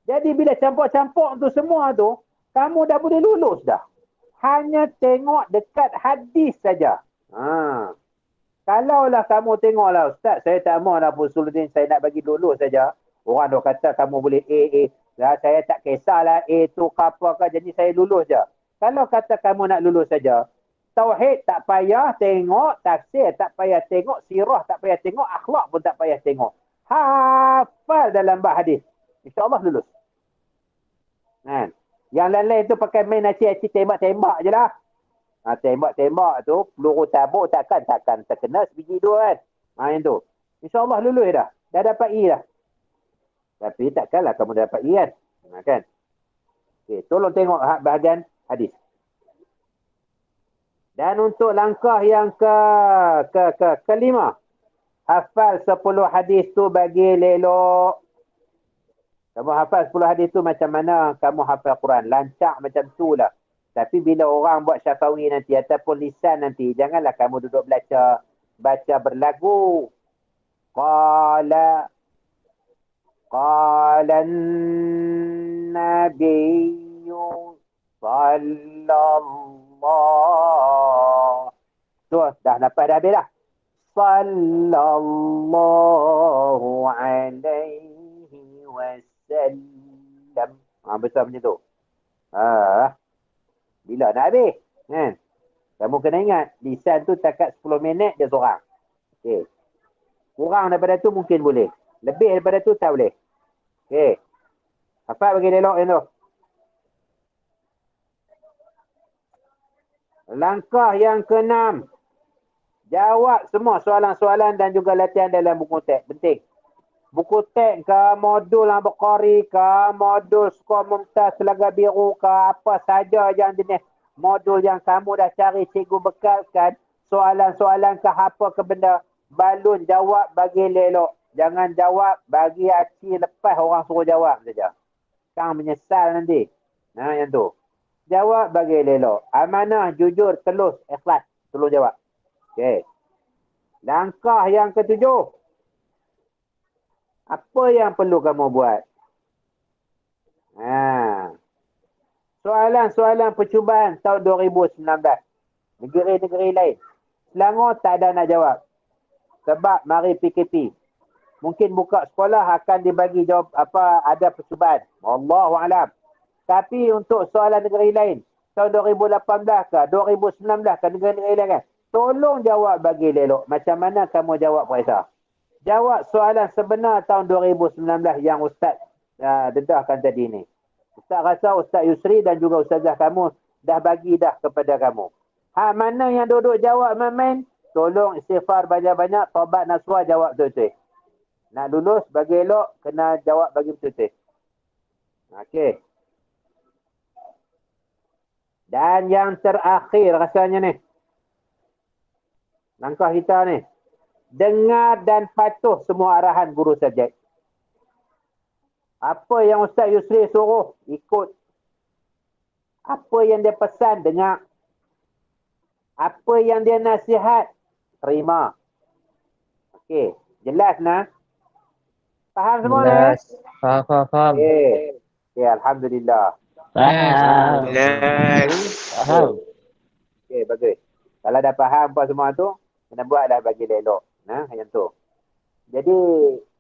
Jadi bila campur-campur tu semua tu, kamu dah boleh lulus dah. Hanya tengok dekat hadis saja. Kalaulah kamu tengoklah, Ustaz, saya tak mahu nak Usuluddin, saya nak bagi lulus saja. Orang dah kata kamu boleh A. Saya tak kisahlah A tu ke apa ke, jadi saya lulus je. Kalau kata kamu nak lulus saja, tauhid tak payah tengok, tafsir tak payah tengok, sirah tak payah tengok, akhlak pun tak payah tengok. Hafal dalam bab hadis. InsyaAllah lulus. Kan? Yang lain-lain tu pakai main aci-aci tembak-tembak je lah. Tembak-tembak tu, peluru tabuk takkan terkena sebiji dua kan. Yang tu. InsyaAllah lulus dah. Dah dapat E dah. Tapi takkanlah kamu dapat E kan. Kan? Okay, tolong tengok bahagian hadis. Dan untuk langkah yang kelima. Hafal 10 hadis tu bagi lelok. Kamu hafal 10 hadis tu macam mana kamu hafal Quran. Lancak macam tu lah. Tapi bila orang buat syafawi nanti ataupun lisan nanti, janganlah kamu duduk baca berlagu. Qala Nabiyyu sallallahu. Tu dah dapat dah habis dah. Sallallahu alaihi wasallam. Besar macam tu. Bila nak habis? Kan? Kamu kena ingat, lisan tu takat 10 minit dia seorang. Okay. Kurang daripada tu mungkin boleh. Lebih daripada tu tak boleh. Okay. Hafal bagi elok yang tu. Langkah yang ke-6. Jawab semua soalan-soalan dan juga latihan dalam buku teks. Penting. Buku teks ke, modul Al-Bukhari ke, modul skor mumtaz telaga biru ke, apa saja yang jenis modul yang kamu dah cari cikgu bekalkan, soalan-soalan ke apa ke benda, balun jawab bagi lelok. Jangan jawab bagi aci lepas orang suruh jawab saja. Kang menyesal nanti. Yang tu. Jawab bagi lelok. Amanah, jujur, telus, ikhlas. Tolong jawab. Okey. Langkah yang ke-7. Apa yang perlu kamu buat? Soalan-soalan percubaan tahun 2019. Negeri-negeri lain. Selangor tak ada nak jawab. Sebab mari PKP. Mungkin buka sekolah akan dibagi jawab ada percubaan. Wallahualam. Tapi untuk soalan negeri lain. Tahun 2018 ke, 2019 ke, negeri-negeri lain kan. Tolong jawab bagi lelok. Macam mana kamu jawab Faisal? Jawab soalan sebenar tahun 2019 yang Ustaz dedahkan tadi ni. Ustaz rasa Ustaz Yusri dan juga Ustazah kamu dah bagi dah kepada kamu. Mana yang duduk jawab main-main, tolong istighfar banyak-banyak, taubat nasuha jawab betul-betul. Nak lulus bagi elok, kena jawab bagi betul-betul. Okey. Dan yang terakhir rasanya ni. Langkah kita ni. Dengar dan patuh semua arahan guru subjek. Apa yang Ustaz Yusri suruh, ikut. Apa yang dia pesan, dengar. Apa yang dia nasihat, terima. Okey, jelas nah? Faham semua nah? Faham. Okey, alhamdulillah. Faham. Faham. Okey, bagus. Kalau dah faham apa semua tu, kena buatlah bagi elok. Yang tu. Jadi,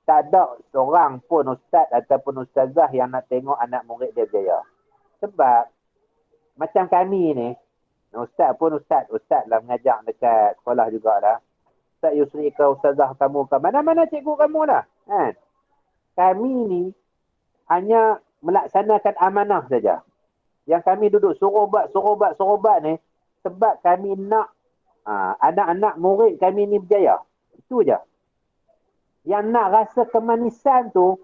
tak ada seorang pun ustaz ataupun ustazah yang nak tengok anak murid dia berjaya. Sebab, macam kami ni, ustaz pun ustaz lah mengajar dekat sekolah jugalah. Ustaz Yusri ke, ustazah kamu ke, mana-mana cikgu kamu lah. Kan? Kami ni, hanya melaksanakan amanah saja. Yang kami duduk suruh buat ni, sebab kami nak anak-anak murid kami ni berjaya. Itu je. Yang nak rasa kemanisan tu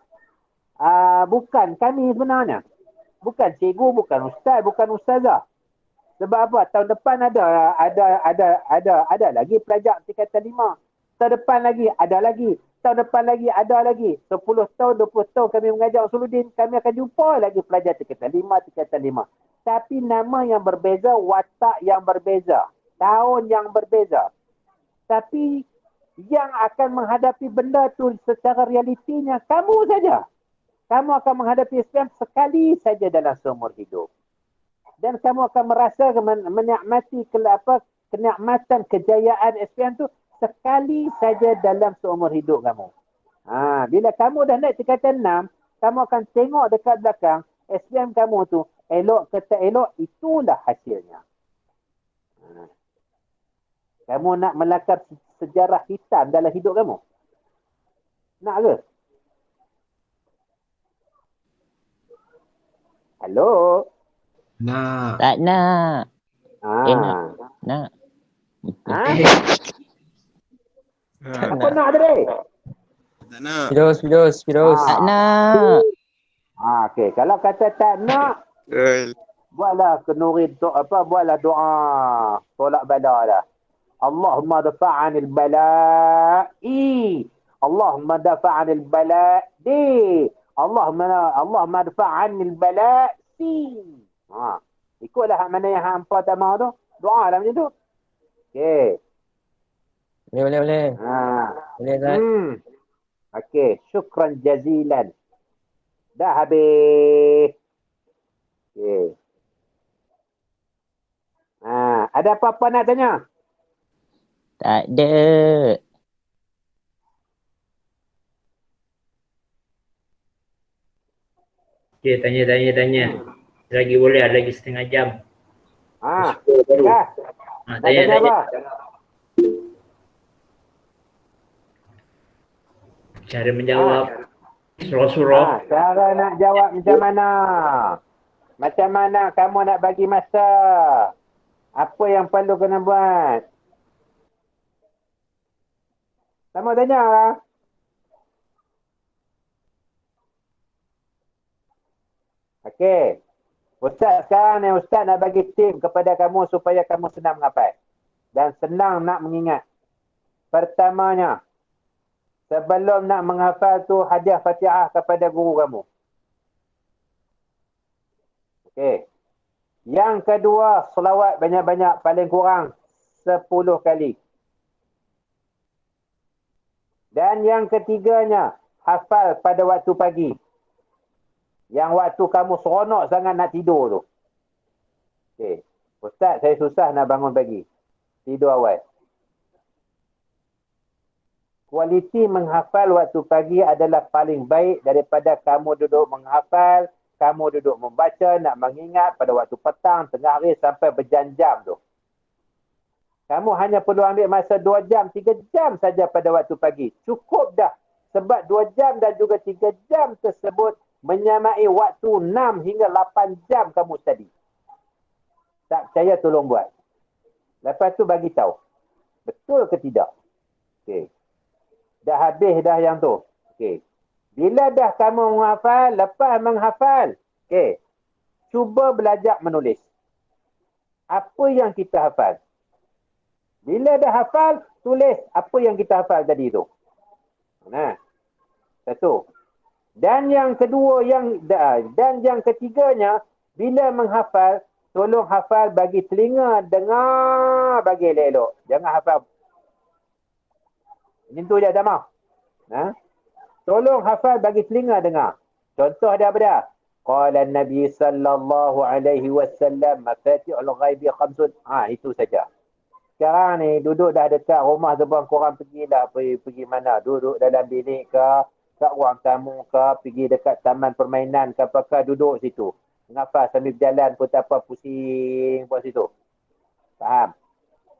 bukan kami sebenarnya. Bukan cikgu, bukan ustaz, bukan ustazah. Sebab apa? Tahun depan ada lagi pelajar tingkatan 5. Tahun depan lagi ada lagi. Tahun depan lagi ada lagi. 10 tahun, 20 tahun kami mengajar Usuluddin, kami akan jumpa lagi pelajar tingkatan 5. Tapi nama yang berbeza, watak yang berbeza, tahun yang berbeza. Tapi yang akan menghadapi benda tu secara realitinya kamu saja. Kamu akan menghadapi Islam sekali saja dalam seumur hidup. Dan kamu akan merasa menikmati kenikmatan kejayaan Islam tu sekali saja dalam seumur hidup kamu. Bila kamu dah naik tingkatan 6, kamu akan tengok dekat belakang Islam kamu tu elok ke tak elok, itulah hasilnya. Kamu nak melakar sejarah hitam dalam hidup kamu? Nak ke? Halo? Nak. Tak nak. Nak. Ah. Nak. Ha? Tak Apa nak. nak tadi? Tak nak. Firdaus. Tak nak. Okey, kalau kata tak nak, buatlah kenuri buatlah doa tolak bala dah. Allahumma dafa'anil bala'i. Allahumma dafa'anil bala'i. Allahumma dafa'anil bala'i. Ikutlah hak mana yang hampa tak mahu tu. Doa lah macam tu. Okey. Boleh. Boleh, Zat. Okey, syukran jazilan. Dah habis. Okey. Ada apa-apa nak tanya? Tak ada. Okay, tanya. Lagi boleh, ada lagi setengah jam. Dah. Tanya. apa? Cara menjawab surah-surah. Cara nak jawab macam mana? Macam mana kamu nak bagi masa? Apa yang perlu kena buat? Kamu tanya lah. Okey. Ustaz sekarang ni, Ustaz nak bagi tip kepada kamu supaya kamu senang menghafal. Dan senang nak mengingat. Pertamanya, sebelum nak menghafal tu, hadiah Fatihah kepada guru kamu. Okey. Yang kedua, selawat banyak-banyak, paling kurang 10 kali. Dan yang ketiganya, hafal pada waktu pagi. Yang waktu kamu seronok sangat nak tidur tu. Okay. Ustaz, saya susah nak bangun pagi. Tidur awal. Kualiti menghafal waktu pagi adalah paling baik daripada kamu duduk menghafal, kamu duduk membaca, nak mengingat pada waktu petang, tengah hari sampai berjam-jam tu. Kamu hanya perlu ambil masa 2 jam, 3 jam saja pada waktu pagi. Cukup dah. Sebab 2 jam dan juga 3 jam tersebut menyamai waktu 6 hingga 8 jam kamu study. Tak percaya tolong buat. Lepas tu bagi tahu. Betul ke tidak? Okey. Dah habis dah yang tu. Okey. Bila dah kamu menghafal, lepas menghafal, okey. Cuba belajar menulis. Apa yang kita hafal? Bila dah hafal, tulis apa yang kita hafal tadi tu. Nah. Satu. Dan yang kedua, dan yang ketiganya, bila menghafal, tolong hafal bagi telinga, dengar bagi elok-elok. Jangan hafal. Ini tu je Damah. Tolong hafal bagi telinga, dengar. Contoh dia apa dia? Qala Nabi sallallahu alaihi wasallam mafatihul ghaibi khamsun. Itu saja. Sekarang ni duduk dah dekat rumah tu pun korang pergilah pergi mana? Duduk dalam bilik ke, kat ruang tamu ke, pergi dekat taman permainan ke, apakah duduk situ. Mengapa sambil berjalan pun tak apa, pusing buat situ. Faham?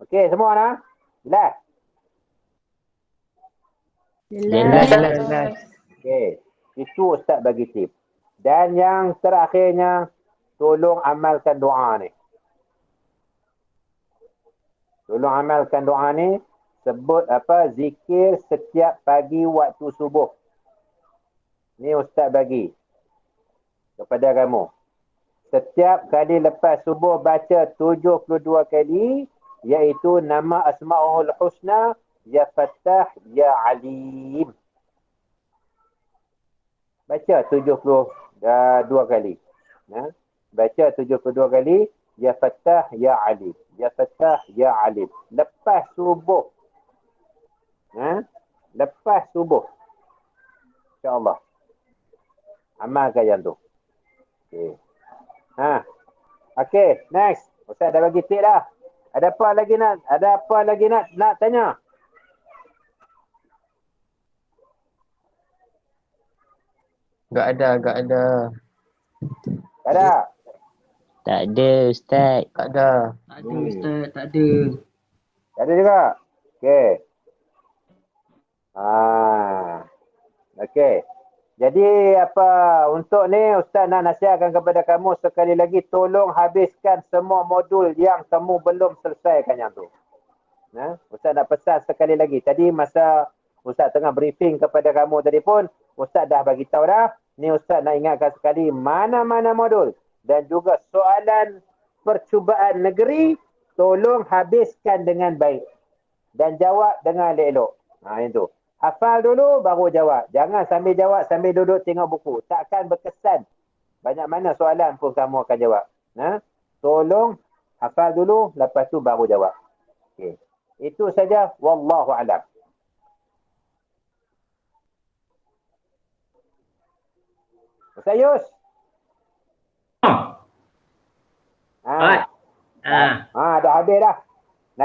Okey semua nah? Jelas? Jelas. Okey. Itu Ustaz bagi tip. Dan yang terakhirnya, tolong amalkan doa ni. Tolong amalkan doa ni. Sebut zikir setiap pagi waktu subuh. Ni Ustaz bagi kepada kamu. Setiap kali lepas subuh baca 72 kali, iaitu nama Asma'ul Husna, Ya Fattah, Ya Alim. Baca 72 kali. Baca 72 kali, Ya Fattah, Ya Alim. Ya Fattah, Ya Alim. Lepas subuh. Lepas subuh. InsyaAllah. Amalkan yang tu. Okey. Okey, next. Ustaz dah bagi tip dah. Ada apa lagi nak tanya? Tak ada. Tak ada? Tak ada, Ustaz. Tak ada Ustaz, tak ada. Tak ada juga? Okey. Okey. Jadi untuk ni Ustaz nak nasihatkan kepada kamu sekali lagi, tolong habiskan semua modul yang kamu belum selesaikan yang tu. Ustaz nak pesan sekali lagi. Tadi masa Ustaz tengah briefing kepada kamu tadi pun, Ustaz dah bagi tahu dah. Ni Ustaz nak ingatkan sekali mana-mana modul dan juga soalan percubaan negeri, tolong habiskan dengan baik dan jawab dengan elok-elok. Itu. Hafal dulu baru jawab. Jangan sambil jawab sambil duduk tengok buku. Takkan berkesan. Banyak mana soalan pun kamu akan jawab. Tolong hafal dulu, lepas tu baru jawab. Okay. Itu saja. Wallahu a'lam. Ustaz Yus. Dah habis dah.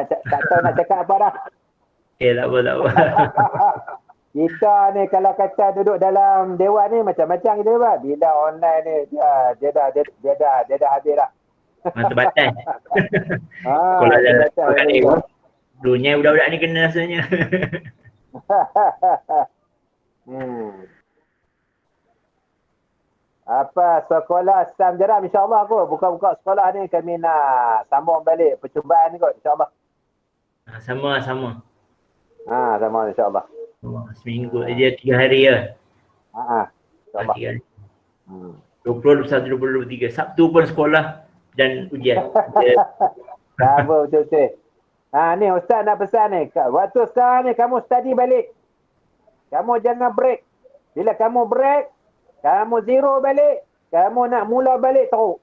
Tak tahu nak cakap apa dah. Tak apa. Kita ni kalau kata duduk dalam dewan ni macam-macam kita buat. Bila online ni dia dah habis dah. Terbatas. Kalau ada dunia budak-budak ni kena rasanya. Sekolah Sam Jeram insya-Allah kot. Buka-buka sekolah ni kami nak sambung balik percubaan ni kot insya-Allah. Sama. Sama insya-Allah. Seminggu aja 3 hari ya. InsyaAllah. 20, 21, 22, 23. Sabtu pun sekolah dan ujian. Sama betul-betul. Ni Ustaz nak pesan ni. Waktu sekarang ni kamu study balik. Kamu jangan break. Bila kamu break, kamu zero balik. Kamu nak mula balik teruk.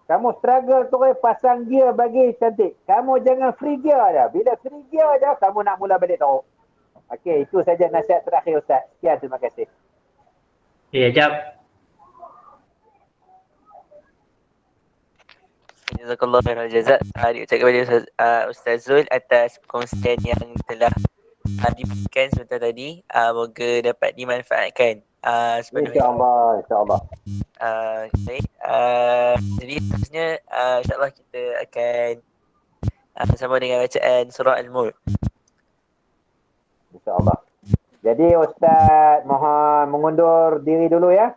Kamu struggle terus pasang gear bagi cantik. Kamu jangan free gear dah. Bila free gear dah, kamu nak mula balik teruk. Okey, itu saja nasihat terakhir Ustaz. Sekian, terima kasih. Jap. Jazakallah khairal jazak. Diucapkan kepada Ustaz Zul atas perkongsian yang telah diberikan sebentar tadi. Moga dapat dimanfaatkan sepenuhnya. InsyaAllah. Baik. Jadi seterusnya insyaAllah kita akan bersama dengan bacaan surah Al-Mulk. InsyaAllah. Jadi Ustaz mohon mengundur diri dulu ya.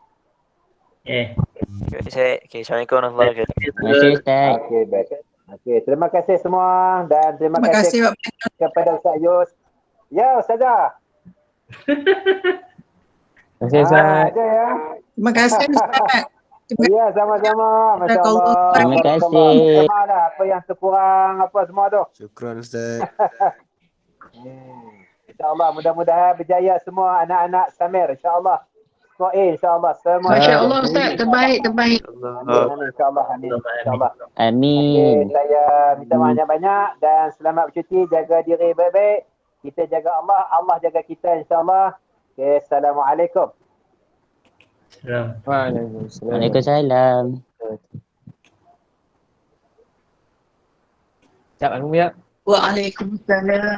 Assalamualaikum warahmatullahi wabarakatuh. Terima kasih Ustaz. Okey, baik. Okey, terima kasih semua dan terima kasih kepada Ustaz Yus. Ya, Ustazah. Terima kasih Ustaz. Ya. Terima kasih Ustaz. Ya, sama-sama. Masya-Allah. Terima kasih. Sama apa yang terkurang apa semua tu. Syukran Ustaz. InsyaAllah mudah-mudahan berjaya semua anak-anak Samir. InsyaAllah. InsyaAllah semua. Masya-Allah Ustaz, terbaik. InsyaAllah. InsyaAllah. Amin. Okay, saya minta banyak-banyak dan selamat bercuti. Jaga diri baik-baik. Kita jaga Allah. Allah jaga kita insyaAllah. Okay, Assalamualaikum. Waalaikumsalam. Sekejap, Alhamdulillah. Waalaikumsalam.